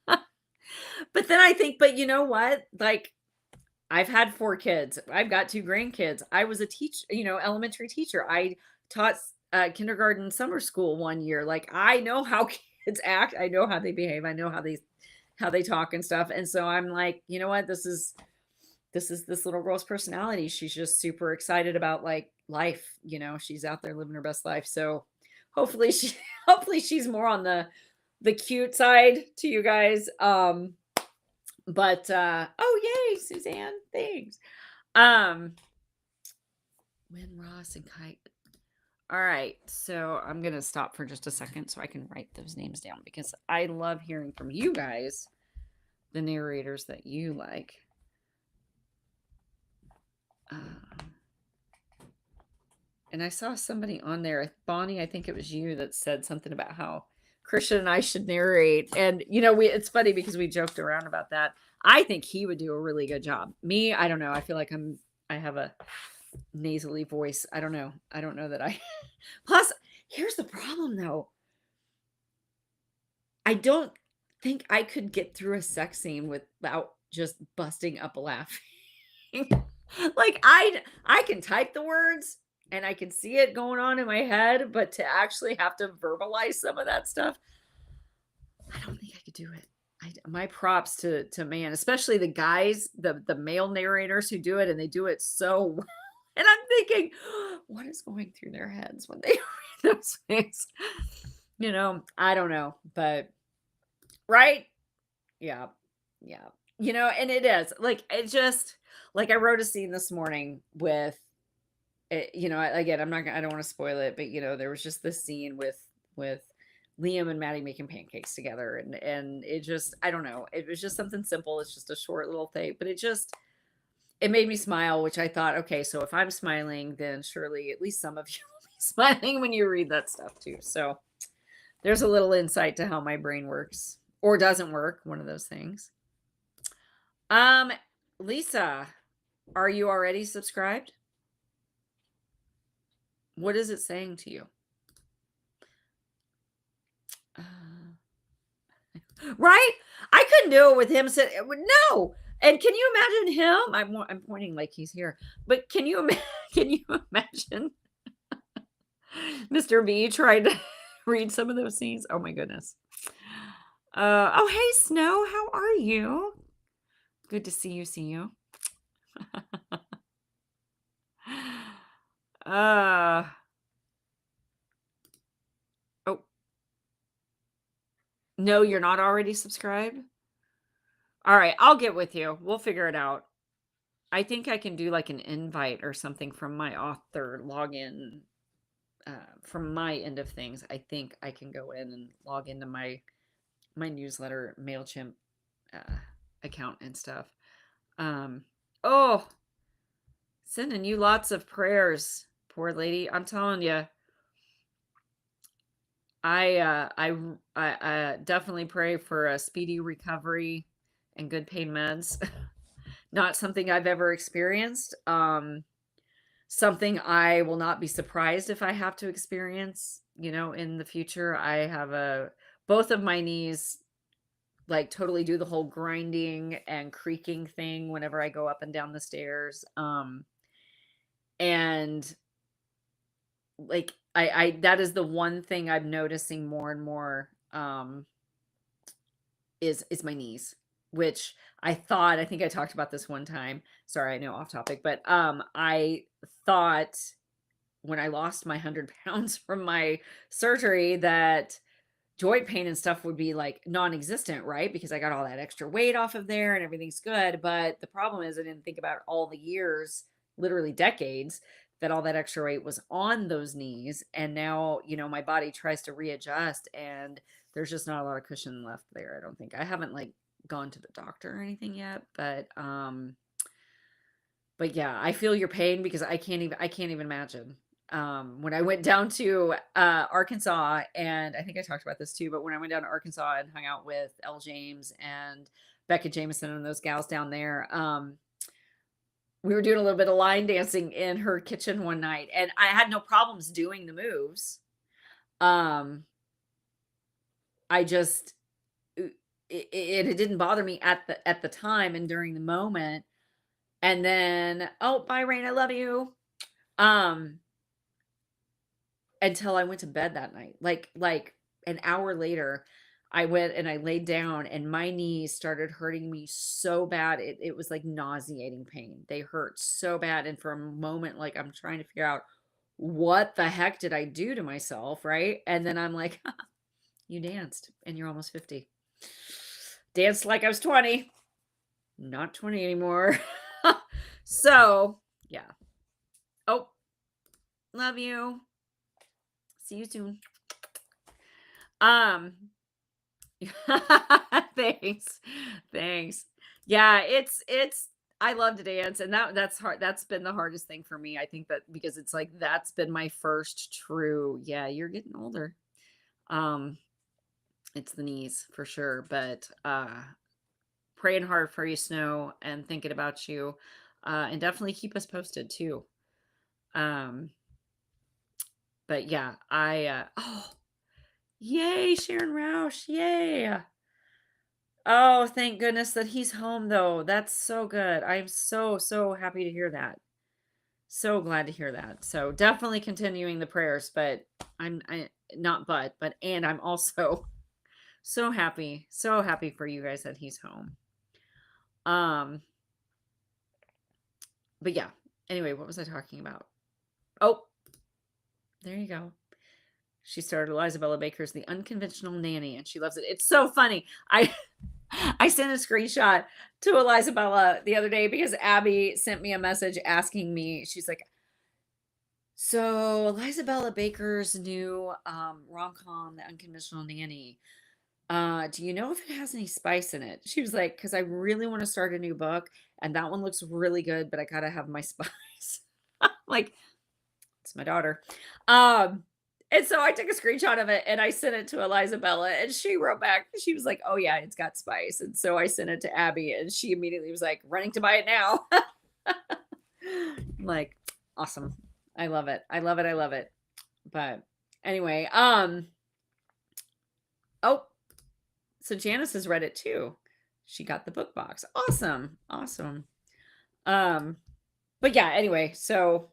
But then I think, but you know what? Like, I've had 4 kids. I've got 2 grandkids. I was a teacher, elementary teacher. I taught kindergarten summer school one year. Like, I know how kids act. I know how they behave. I know how they talk and stuff. And so I'm like, you know what? This is this little girl's personality. She's just super excited about like life. She's out there living her best life. So hopefully she's more on the cute side to you guys. But oh yay, Suzanne, thanks. When Ross and Kite. All right, so I'm gonna stop for just a second so I can write those names down, because I love hearing from you guys, the narrators that you like. And I saw somebody on there, Bonnie, I think it was you, that said something about how Christian and I should narrate. And, it's funny because we joked around about that. I think he would do a really good job. Me, I don't know. I feel like I have a nasally voice. I don't know. I don't know that plus, here's the problem though. I don't think I could get through a sex scene without just busting up laughing. Like, I can type the words and I can see it going on in my head, but to actually have to verbalize some of that stuff, I don't think I could do it. My props to man, especially the guys, the male narrators who do it, and they do it so well. And I'm thinking, what is going through their heads when they read those things? I don't know, but right? Yeah. Yeah. And it is like it just like I wrote a scene this morning with it, again, I don't want to spoil it, but there was just this scene with Liam and Maddie making pancakes together, and it just, I don't know, it was just something simple. It's just a short little thing, but it made me smile, which I thought, okay, so if I'm smiling, then surely at least some of you will be smiling when you read that stuff too. So there's a little insight to how my brain works or doesn't work, one of those things. Um, Lisa, are you already subscribed? What is it saying to you? Right? I couldn't do it with him. Said no. And can you imagine him? I'm pointing like he's here, but can you can you imagine Mr. B tried to read some of those scenes? Oh my goodness. Oh hey Snow, how are you? Good to see you. See you. uh oh no, you're not already subscribed. All right, I'll get with you. We'll figure it out. I think I can do like an invite or something from my author login. From my end of things, I think I can go in and log into my newsletter MailChimp account and stuff. Oh, sending you lots of prayers, poor lady. I'm telling you, I definitely pray for a speedy recovery and good pain meds. Not something I've ever experienced. Something I will not be surprised if I have to experience, in the future. I have both of my knees like totally do the whole grinding and creaking thing whenever I go up and down the stairs. And like I that is the one thing I'm noticing more and more is my knees, which I think I talked about this one time. Sorry, I know off topic, but I thought when I lost my 100 pounds from my surgery that joint pain and stuff would be like non-existent, right? Because I got all that extra weight off of there and everything's good. But the problem is I didn't think about all the years, literally decades, that all that extra weight was on those knees. And now, my body tries to readjust and there's just not a lot of cushion left there. I don't think. I haven't like gone to the doctor or anything yet, but yeah, I feel your pain because I can't even imagine. When I went down to Arkansas, and I think I talked about this too, but when I went down to Arkansas and hung out with Elle James and Becca Jameson and those gals down there, we were doing a little bit of line dancing in her kitchen one night, and I had no problems doing the moves. I just it didn't bother me at the time and during the moment. And then, oh, bye, Rain, I love you. Until I went to bed that night. Like an hour later, I went and I laid down and my knees started hurting me so bad. It was like nauseating pain. They hurt so bad. And for a moment, like I'm trying to figure out what the heck did I do to myself, right? And then I'm like, you danced and you're almost 50. Danced like I was 20. Not 20 anymore. So, yeah. Oh, love you. See you soon. Thanks. Thanks. Yeah, it's I love to dance and that's hard. That's been the hardest thing for me. I think that because it's like that's been my first true, yeah, you're getting older. Um, it's the knees for sure, but praying hard for you, Snow, and thinking about you. And definitely keep us posted too. Um, but yeah, oh, yay, Sharon Roush, yay. Oh, thank goodness that he's home though. That's so good. I'm so, so happy to hear that. So glad to hear that. So definitely continuing the prayers, but I not but and I'm also so happy for you guys that he's home. Um, but yeah. Anyway, what was I talking about? Oh, there you go. She started Elizabeth Baker's The Unconventional Nanny, and she loves it. It's so funny. I sent a screenshot to Elizabella the other day because Abby sent me a message asking me. She's like, "So Elizabeth Baker's new rom-com, The Unconventional Nanny. Do you know if it has any spice in it?" She was like, "Because I really want to start a new book, and that one looks really good, but I gotta have my spice." Like, it's my daughter. Um, and so I took a screenshot of it and I sent it to Eliza Bella and she wrote back, she was like, "Oh yeah, it's got spice." And so I sent it to Abby and she immediately was like, "Running to buy it now." I'm like, awesome. I love it. I love it. I love it. But anyway, oh, so Janice has read it too. She got the book box. Awesome. Awesome. Um, but yeah, anyway, so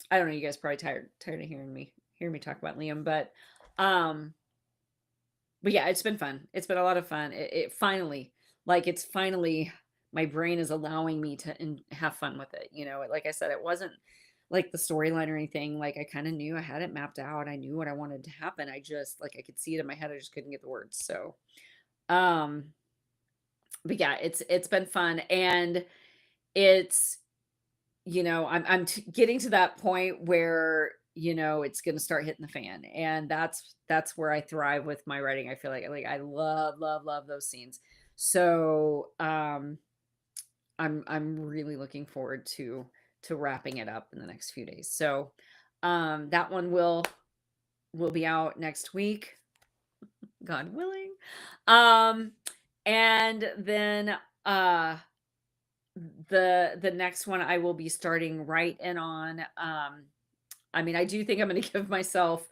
I don't know, you guys probably tired of hearing me talk about Liam, um but yeah, it's been fun. It's been a lot of fun. It finally, like it's finally my brain is allowing me to have fun with it. You know, like I said, it wasn't like the storyline or anything. Like I kind of knew I had it mapped out. I knew what I wanted to happen. I just like I could see it in my head. I just couldn't get the words. So, um, but yeah, it's been fun and it's getting to that point where, it's gonna start hitting the fan, and that's where I thrive with my writing. I feel like I love, love, love those scenes. So, I'm really looking forward to wrapping it up in the next few days. So, that one will be out next week, God willing. Um, and then, the next one I will be starting right in on, I mean, I do think I'm gonna give myself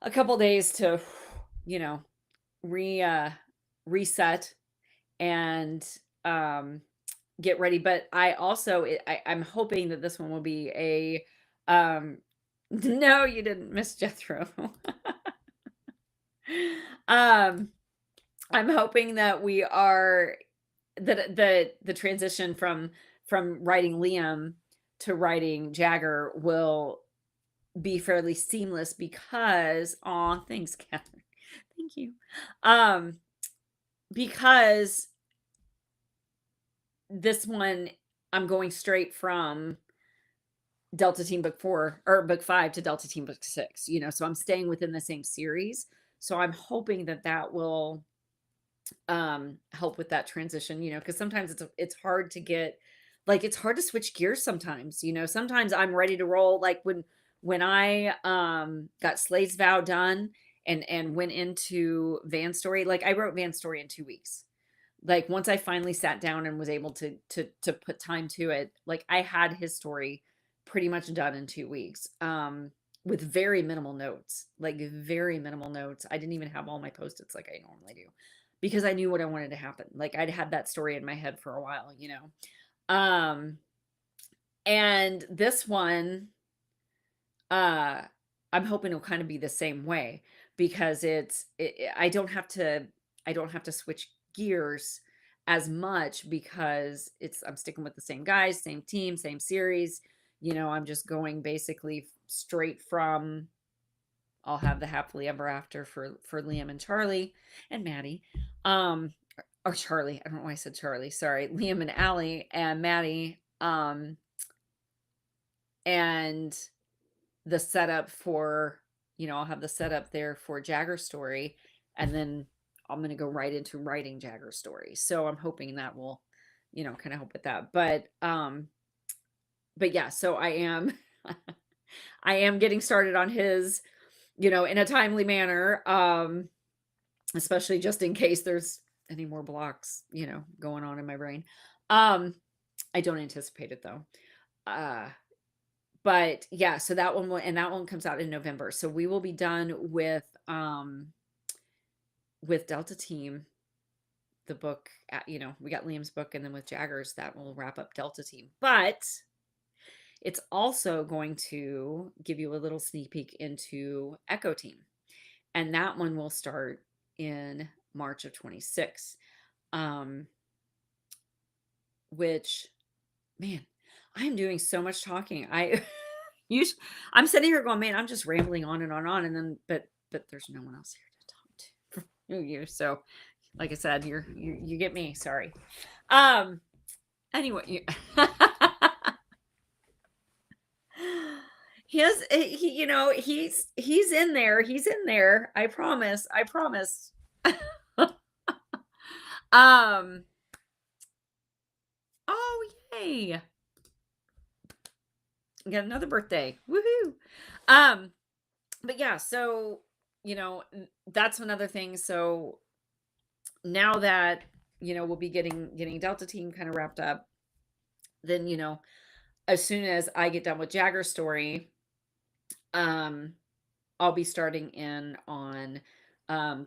a couple days to, you know, re reset and get ready. But I also I'm hoping that this one will be a no, you didn't, Miss Jethro. um I'm hoping that we are that the transition from writing Liam to writing Jagger will be fairly seamless because aw, thanks, Catherine. Thank you. Um, because this one I'm going straight from Delta Team Book 4 or Book 5 to Delta Team Book 6, so I'm staying within the same series. So I'm hoping that that will help with that transition, because sometimes it's hard to get like it's hard to switch gears sometimes, sometimes I'm ready to roll like when I got Slade's Vow done and went into Van Story, like I wrote Van Story in 2 weeks. Like once I finally sat down and was able to put time to it, like I had his story pretty much done in 2 weeks. With very minimal notes, like very minimal notes. I didn't even have all my post-its like I normally do because I knew what I wanted to happen. Like I'd had that story in my head for a while. Um, and this one, uh, I'm hoping it'll kind of be the same way because I don't have to switch gears as much because I'm sticking with the same guys, same team, same series. I'm just going basically straight from I'll have the happily ever after for Liam and Charlie and Maddie. Or Charlie. I don't know why I said Charlie. Sorry. Liam and Allie and Maddie. And the setup for, I'll have the setup there for Jagger's story. And then I'm going to go right into writing Jagger's story. So I'm hoping that will, kind of help with that. But yeah, so I am I am getting started on his, in a timely manner. Especially just in case there's any more blocks, going on in my brain. I don't anticipate it though. But yeah, so that one comes out in November. So we will be done with Delta Team the book, we got Liam's book, and then with Jagger's, that will wrap up Delta Team. But it's also going to give you a little sneak peek into Echo Team. And that one will start in March of 26. Which, man, I'm doing so much talking. I'm sitting here going, man, I'm just rambling on and on, and then but there's no one else here to talk to you. So, like I said, you get me. Sorry. Anyway, he's in there. He's in there. I promise. I promise. um. Oh yay! Got another birthday. Woohoo! But yeah, so that's another thing. So now that we'll be getting Delta Team kind of wrapped up, then as soon as I get done with Jagger's story, I'll be starting in on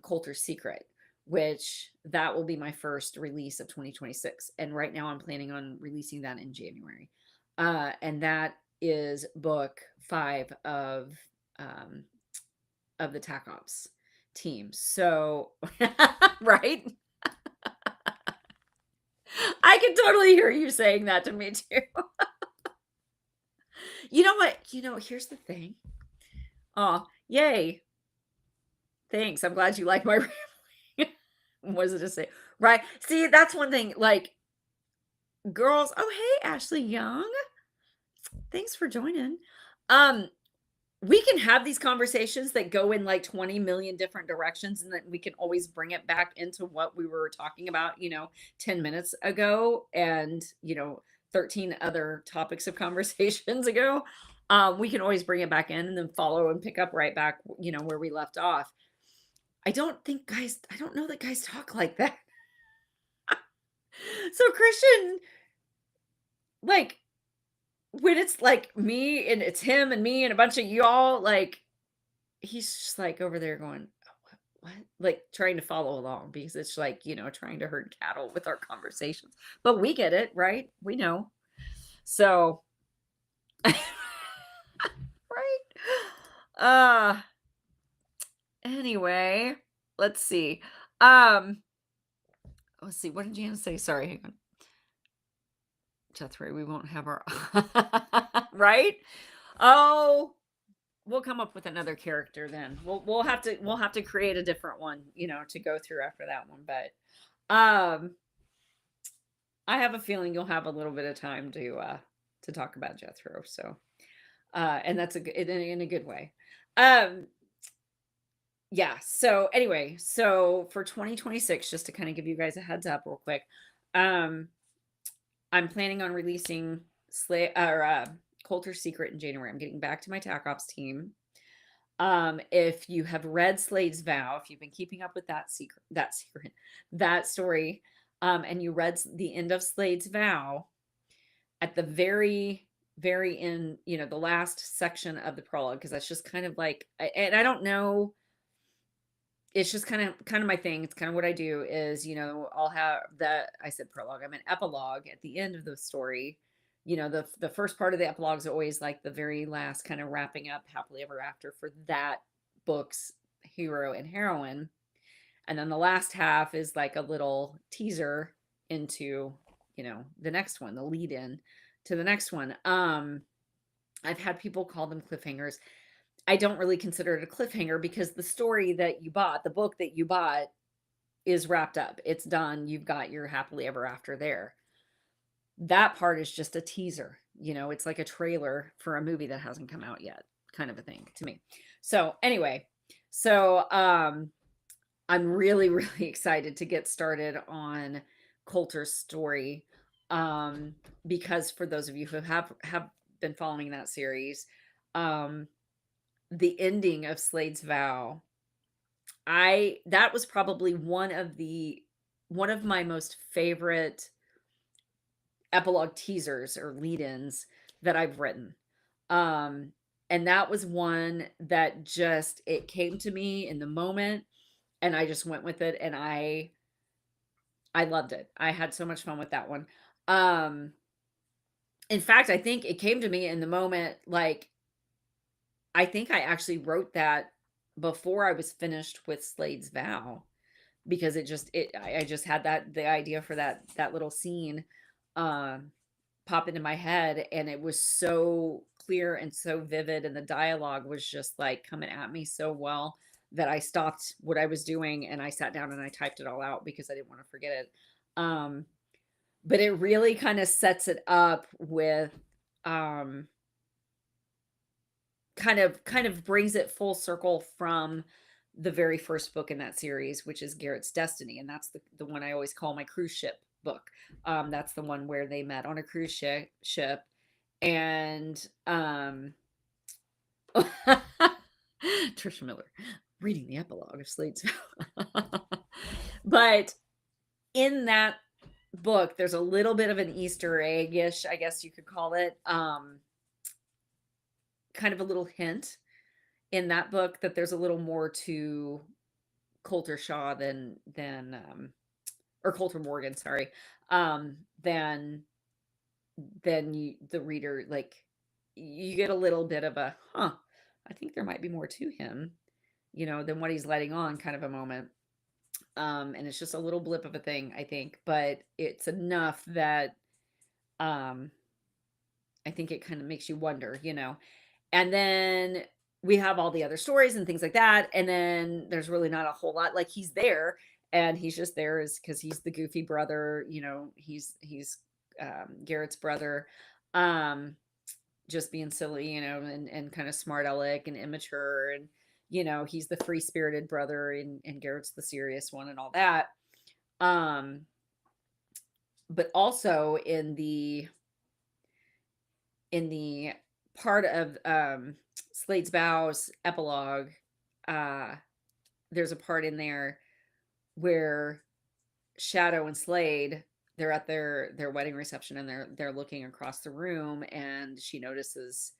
Coulter's Secret, which that will be my first release of 2026. And right now I'm planning on releasing that in January. And that is book 5 of the TAC Ops team. So, right? I can totally hear you saying that to me too. You know what? Here's the thing. Oh, yay. Thanks. I'm glad you like my rambling. What does it just say? Right. See, that's one thing. Like, girls. Oh, hey, Ashley Young. Thanks for joining. We can have these conversations that go in like 20 million different directions, and then we can always bring it back into what we were talking about, 10 minutes ago, and 13 other topics of conversations ago. We can always bring it back in and then follow and pick up right back, where we left off. I don't know that guys talk like that. So Christian, like, when it's like me and it's him and me and a bunch of y'all, like, he's just like over there going, "Oh, what? Like trying to follow along because it's like, trying to herd cattle with our conversations. But we get it, right? We know. So, right? Anyway, let's see. Let's see. What did Jan say? Sorry, hang on. Jethro, we won't have our right? Oh, we'll come up with another character then. We'll have to create a different one, to go through after that one. But I have a feeling you'll have a little bit of time to talk about Jethro. So and that's in a good way. Yeah. So anyway, so for 2026, just to kind of give you guys a heads up real quick, I'm planning on releasing Coulter's Secret in January. I'm getting back to my TAC Ops team. If you have read Slade's Vow, if you've been keeping up with that story, and you read the end of Slade's Vow, at the very, very end, the last section of the prologue, because that's just kind of like, and I don't know, it's just kind of my thing. It's kind of what I do is, I'll have I said prologue, I'm an epilogue at the end of the story. The first part of the epilogue is always like the very last kind of wrapping up happily ever after for that book's hero and heroine. And then the last half is like a little teaser into, the next one, the lead in to the next one. I've had people call them cliffhangers. I don't really consider it a cliffhanger because the story that you bought, the book that you bought, is wrapped up. It's done. You've got your happily ever after there. That part is just a teaser. It's like a trailer for a movie that hasn't come out yet, kind of a thing to me. So anyway, I'm really, really excited to get started on Coulter's story. Because for those of you who have been following that series, the ending of Slade's Vow, that was probably one of my most favorite epilogue teasers or lead-ins that I've written. And that was one that it came to me in the moment, and I just went with it, and I I loved it. I had so much fun with that one. Um, in fact, I think it came to me in the moment, like, I think I actually wrote that before I was finished with Slade's Vow because I just had the idea for that little scene um pop into my head, and it was so clear and so vivid, and the dialogue was just like coming at me so well that I stopped what I was doing and I sat down and I typed it all out because I didn't want to forget it. Um but it really kind of sets it up with um kind of brings it full circle from the very first book in that series, which is Garrett's Destiny, and that's the one I always call my cruise ship book. That's the one where they met on a cruise ship, and Trisha Miller reading the epilogue of Slade's Vow. But in that book, there's a little bit of an Easter egg-ish, I guess you could call it, kind of a little hint in that book that there's a little more to Coulter Shaw than or Coulter Morgan, sorry, um, than the reader, like, you get a little bit of a, huh, I think there might be more to him, than what he's letting on kind of a moment. And it's just a little blip of a thing, I think, but it's enough that um I think it kind of makes you wonder. And then we have all the other stories and things like that. And then there's really not a whole lot. Like, he's there, and he's just there is because he's the goofy brother. He's Garrett's brother, um, just being silly, and kind of smart aleck and immature. And, he's the free spirited brother, and Garrett's the serious one and all that. Um, but also in the part of Slade's Vows epilogue, uh, there's a part in there where Shadow and Slade, they're at their wedding reception, and they're looking across the room, and she notices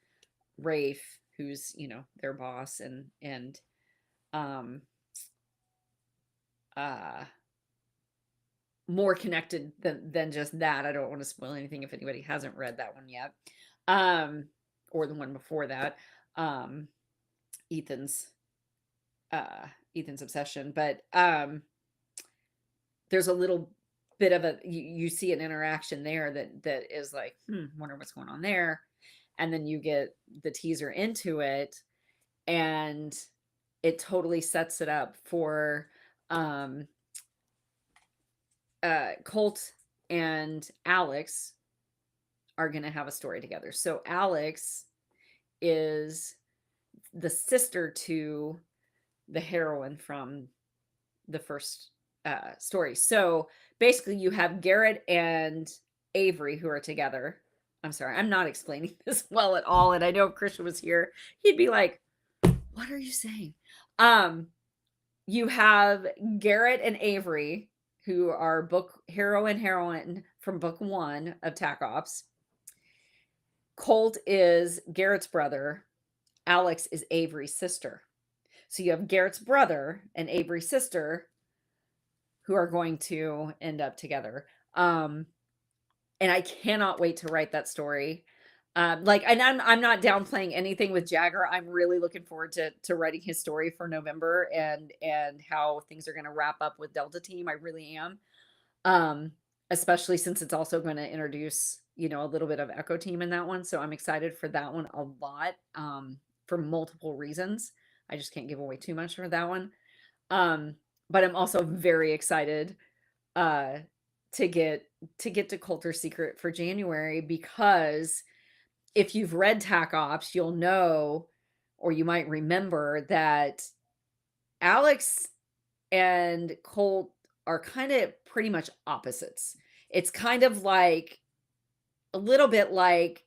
Rafe, who's their boss, and um uh more connected than just that. I don't want to spoil anything if anybody hasn't read that one yet. Um or the one before that. Um Ethan's Ethan's obsession, but there's a little bit of you see an interaction there that is like, wonder what's going on there. And then you get the teaser into it, and it totally sets it up for um Colt and Alex are going to have a story together. So Alex is the sister to the heroine from the first story. So basically, you have Garrett and Avery who are together. I'm sorry, I'm not explaining this well at all. And I know if Christian was here, he'd be like, "What are you saying?" You have Garrett and Avery, who are book hero and heroine from book 1 of Tac Ops. Colt is Garrett's brother. Alex is Avery's sister. So you have Garrett's brother and Avery's sister who are going to end up together. And I cannot wait to write that story. And I'm not downplaying anything with Jagger. I'm really looking forward to writing his story for November, and how things are going to wrap up with Delta Team. I really am. Especially since it's also going to introduce, a little bit of Echo Team in that one. So I'm excited for that one a lot, for multiple reasons. I just can't give away too much for that one. But I'm also very excited uh, to get to Coulter's Secret for January, because if you've read Tac Ops, you'll know, or you might remember, that Alex and Colt are kind of pretty much opposites. It's kind of like a little bit like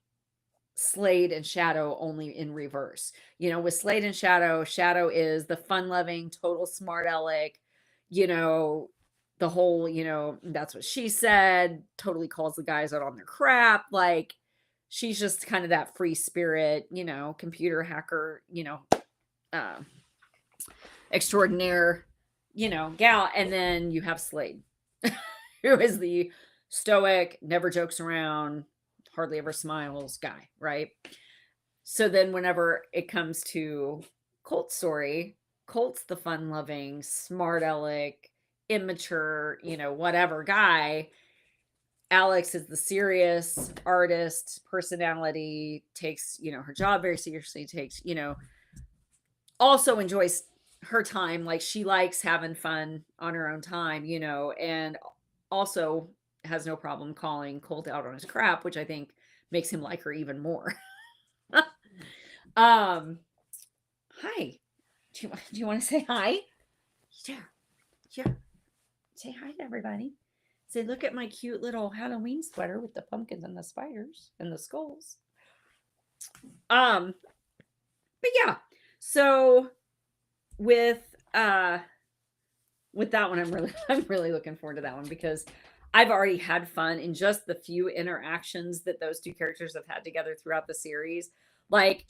Slade and Shadow, only in reverse. With Slade and Shadow, Shadow is the fun-loving, total smart aleck, the whole, that's what she said, totally calls the guys out on their crap. Like, she's just kind of that free spirit, computer hacker, uh, extraordinaire, gal. And then you have Slade, who is the stoic, never jokes around, hardly ever smiles guy, right? So then whenever it comes to Colt's story, Colt's the fun-loving, smart aleck, immature, whatever guy. Alex is the serious artist, personality, takes, her job very seriously, takes, also enjoys her time. Like she likes having fun on her own time, and also has no problem calling Colt out on his crap, which I think makes him like her even more. um, Hi. Do you want to say hi? Yeah. Yeah. Say hi to everybody. Say, look at my cute little Halloween sweater with the pumpkins and the spiders and the skulls. But yeah. So with that one, I'm really looking forward to that one because I've already had fun in just the few interactions that those two characters have had together throughout the series. Like,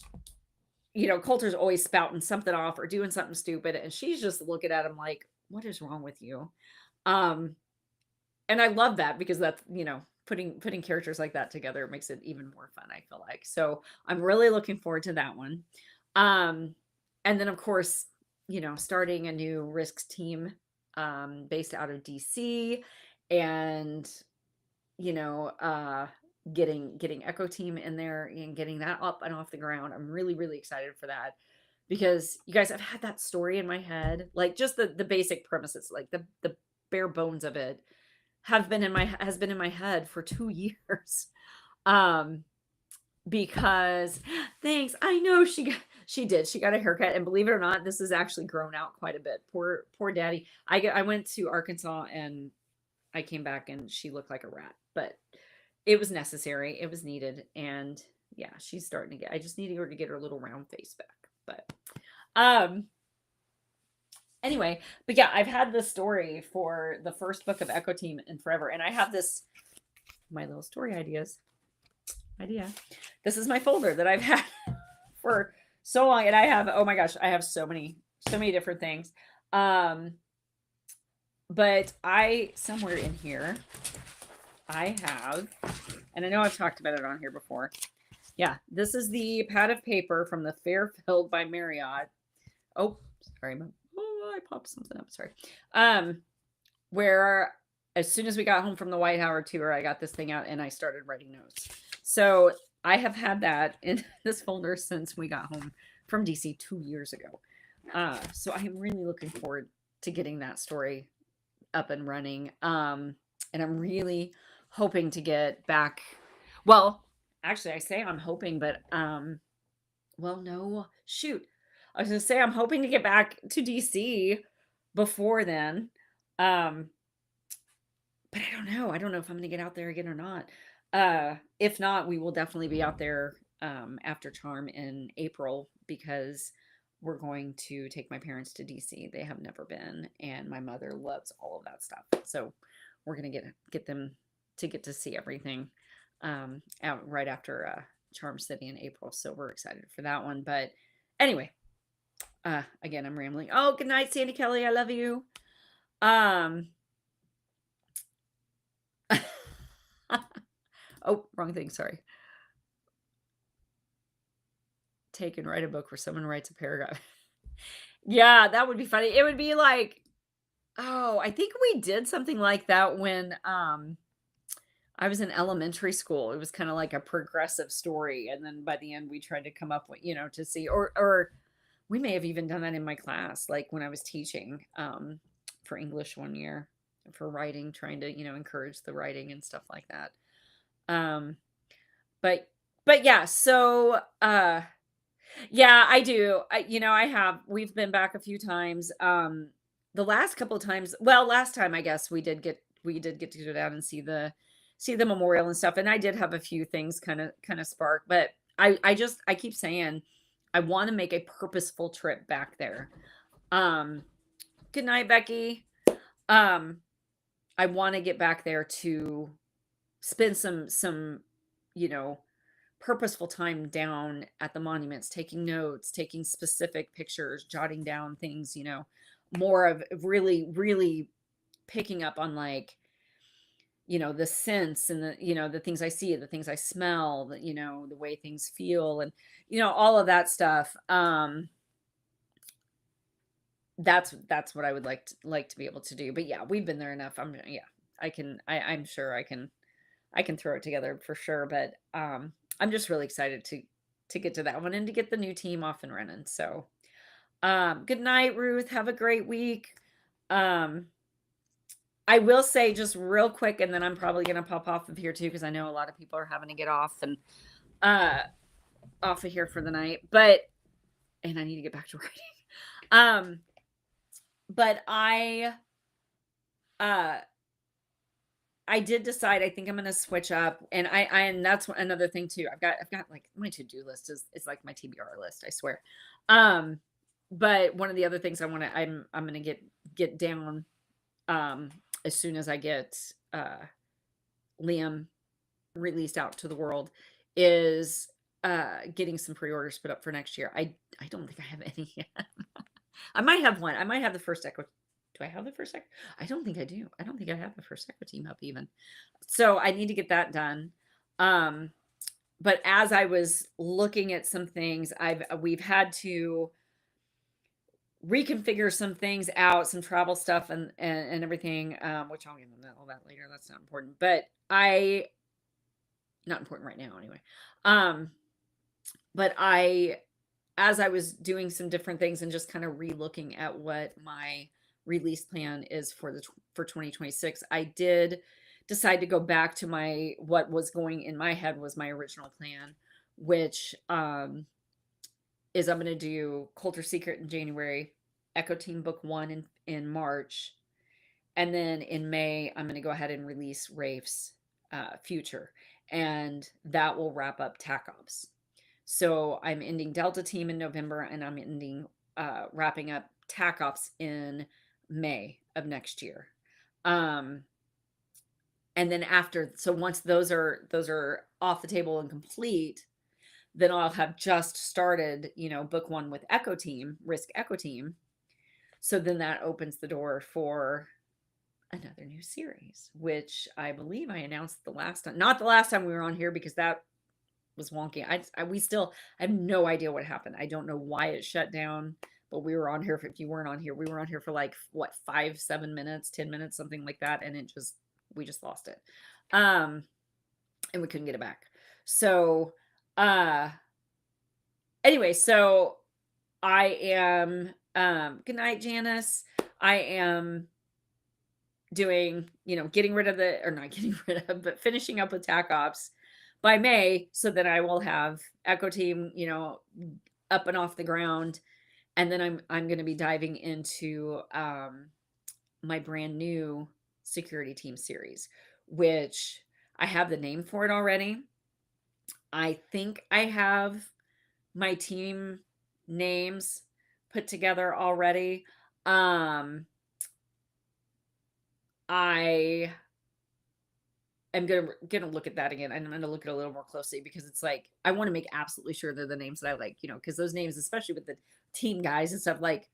Coulter's always spouting something off or doing something stupid, and she's just looking at him like, "What is wrong with you?" And I love that because that's, putting characters like that together makes it even more fun, I feel like. So I'm really looking forward to that one. And then of course, starting a new Risks team based out of DC and getting Echo Team in there and getting that up and off the ground. I'm really, really excited for that because you guys, I've had that story in my head, like just the basic premises, like the bare bones of it has been in my head for 2 years. Because thanks. I know she got a haircut, and believe it or not, this has actually grown out quite a bit. Poor daddy. I went to Arkansas and I came back and she looked like a rat, but it was necessary. It was needed. And yeah, she's starting to I just needed her to get her little round face back. But anyway, but yeah, I've had this story for the first book of Echo Team in forever. And I have my little story idea. This is my folder that I've had for so long. And I have, oh my gosh, I have so many different things. But somewhere in here, I have, and I know I've talked about it on here before. Yeah, this is the pad of paper from the Fairfield by Marriott. Oh, sorry. I popped something up. Sorry. Where as soon as we got home from the White Howard tour, I got this thing out and I started writing notes. So I have had that in this folder since we got home from DC 2 years ago. So I am really looking forward to getting that story up and running. And I'm really hoping to get back. Well, actually, I say I'm hoping, but well, no, shoot. I was gonna say I'm hoping to get back to DC before then. But I don't know. I don't know if I'm gonna get out there again or not. If not, we will definitely be out there after Charm in April because we're going to take my parents to DC. They have never been, and my mother loves all of that stuff. So we're gonna get them to get to see everything out right after Charm City in April. So we're excited for that one. But anyway, again, I'm rambling. Oh, good night, Sandy Kelly. I love you. Oh, wrong thing. Sorry. Take and write a book where someone writes a paragraph. Yeah, that would be funny. It would be like, oh, I think we did something like that when I was in elementary school. It was kind of like a progressive story, and then by the end we tried to come up with, to see, or we may have even done that in my class, like when I was teaching for English one year for writing, trying to, encourage the writing and stuff like that. But yeah, so yeah, I do. We've been back a few times. The last couple of times, well, last time I guess we did get to go down and see the memorial and stuff, and I did have a few things kind of spark, but I keep saying I want to make a purposeful trip back there. Good night, Becky. I want to get back there to spend some purposeful time down at the monuments, taking notes, taking specific pictures, jotting down things, more of really, really picking up on like the sense and the things I see, the things I smell, the way things feel and, all of that stuff. That's what I would like to be able to do. But yeah, we've been there enough. Yeah, I'm sure I can throw it together for sure. But I'm just really excited to get to that one and to get the new team off and running. So good night, Ruth. Have a great week. Um I will say just real quick, and then I'm probably gonna pop off of here too, because I know a lot of people are having to get off and uh off of here for the night. And I need to get back to writing. Um, but uh I did decide I think I'm gonna switch up, and and that's another thing too. I've got like my to-do list is like my TBR list, I swear. Um, but one of the other things I'm gonna get down um as soon as I get Liam released out to the world is getting some pre-orders put up for next year. I don't think I have any yet. I might have one. I might have the first Echo. Do I have the first Echo? I don't think I do. I don't think I have the first Echo team up even. So I need to get that done. Um, but as I was looking at some things, we've had to reconfigure some things out, some travel stuff and everything, which I'll get into all that later. That's not important. But not important right now anyway. Um, but as I was doing some different things and just kind of re-looking at what my release plan is for 2026, I did decide to go back to what was going in my head was my original plan, which is I'm going to do Coulter Secret in January, Echo Team Book 1 in March, and then in May I'm going to go ahead and release Rafe's Future, and that will wrap up TAC Ops. So I'm ending Delta Team in November, and I'm wrapping up TAC Ops in May of next year. And then once those are off the table and complete, then I'll have just started, book 1 with Risk Echo Team. So then that opens the door for another new series, which I believe I announced the last time, not the last time we were on here, because that was wonky. I have no idea what happened. I don't know why it shut down, but we were on here. If you weren't on here, we were on here for like what, 5, 7 minutes, 10 minutes, something like that. And we just lost it. And we couldn't get it back. So, anyway, so I am, good night, Janice. I am doing, getting rid of or not getting rid of, but finishing up with TAC Ops by May, so that I will have Echo Team, up and off the ground. And then I'm going to be diving into my brand new Security Team series, which I have the name for it already. I think I have my team names put together already. I am gonna look at that again. I'm gonna look at it a little more closely, because it's like I want to make absolutely sure they're the names that I like, because those names, especially with the team guys and stuff, like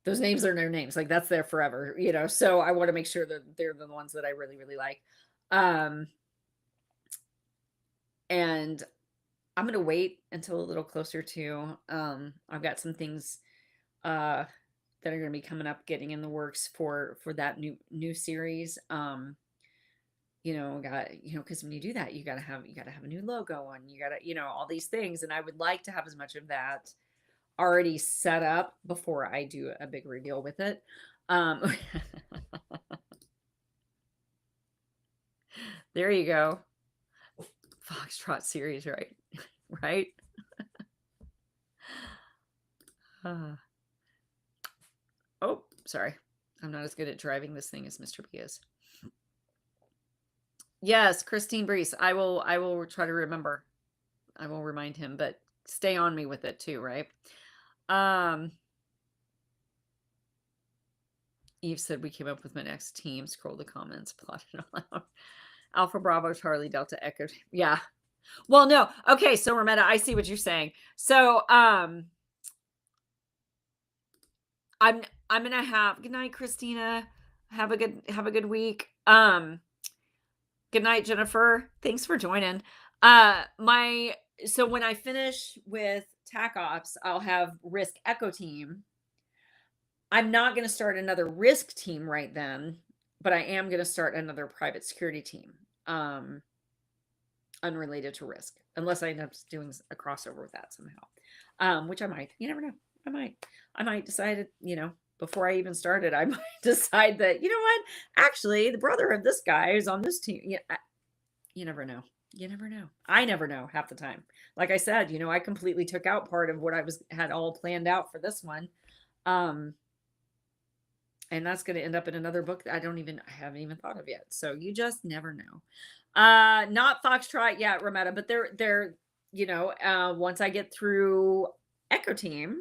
those names are their names, like that's there forever, so I want to make sure that they're the ones that I really, really like. And I'm gonna wait until a little closer to I've got some things that are gonna be coming up, getting in the works for that new series. Because when you do that, you gotta have a new logo, and you gotta, all these things. And I would like to have as much of that already set up before I do a big reveal with it. There you go. Foxtrot series, right? Right? Oh, sorry. I'm not as good at driving this thing as Mr. B is. Yes, Christine Brees. I will try to remember. I will remind him, but stay on me with it too, right? Eve said we came up with my next team. Scroll the comments, plot it all out. Alpha Bravo Charlie Delta Echo. Yeah. Well, no. Okay, so Rametta, I see what you're saying. So I'm gonna have good night, Christina. Have a good week. Good night, Jennifer. Thanks for joining. So when I finish with TAC Ops, I'll have Risk Echo Team. I'm not going to start another Risk team right then, but I am going to start another private security team, unrelated to Risk, unless I end up doing a crossover with that somehow, which I might. You never know. I might decide, before I even started, I might decide that, you know what, actually, the brother of this guy is on this team. You never know. You never know. I never know half the time. Like I said, I completely took out part of what had all planned out for this one. And that's going to end up in another book that I haven't even thought of yet. So you just never know. Not Foxtrot yet, Rometta, but they're once I get through Echo Team,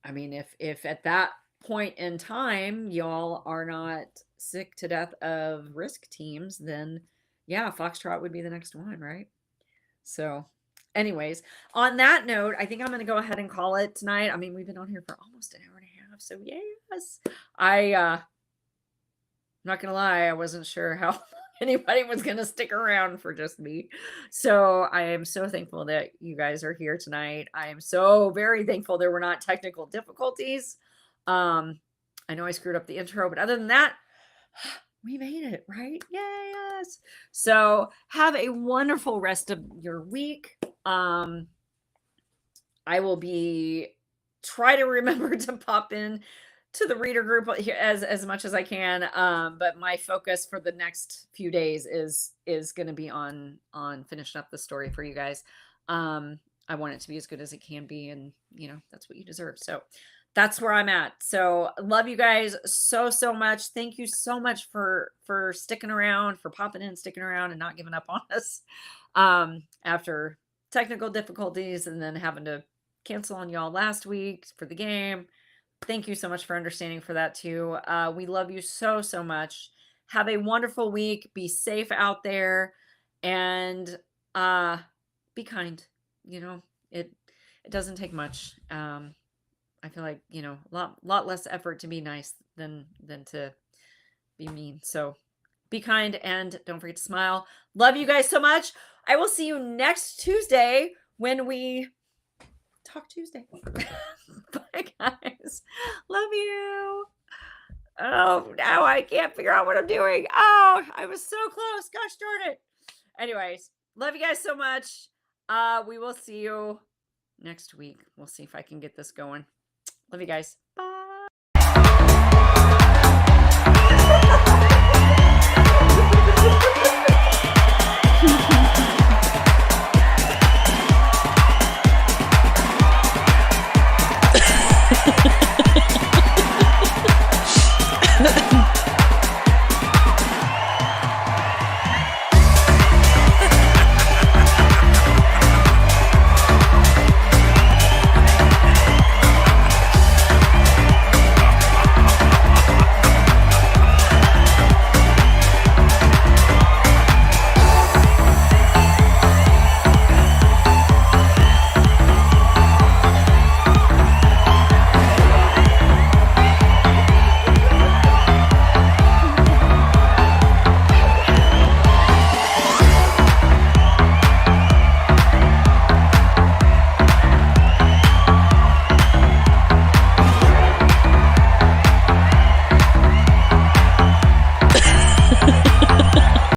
I mean, if at that point in time y'all are not sick to death of Risk teams, then yeah, Foxtrot would be the next one, right? So anyways, on that note, I think I'm going to go ahead and call it tonight. I mean, we've been on here for almost an hour and a half. So yes, I'm not going to lie. I wasn't sure how anybody was going to stick around for just me. So I am so thankful that you guys are here tonight. I am so very thankful there were not technical difficulties. I know I screwed up the intro, but other than that, we made it, right? Yes. So have a wonderful rest of your week. I will try to remember to pop in to the reader group as much as I can. But my focus for the next few days is going to be on finishing up the story for you guys. I want it to be as good as it can be, and that's what you deserve. So that's where I'm at. So love you guys so much. Thank you so much for sticking around, for popping in, sticking around, and not giving up on us after technical difficulties and then having to cancel on y'all last week for the game. Thank you so much for understanding for that too. We love you so much. Have a wonderful week. Be safe out there, and be kind. It doesn't take much. I feel like, a lot less effort to be nice than to be mean. So be kind and don't forget to smile. Love you guys so much. I will see you next Tuesday when we talk Tuesday. Bye, guys. Love you. Oh, now I can't figure out what I'm doing. Oh, I was so close. Gosh darn it. Anyways, love you guys so much. We will see you next week. We'll see if I can get this going. Love you guys. Bye.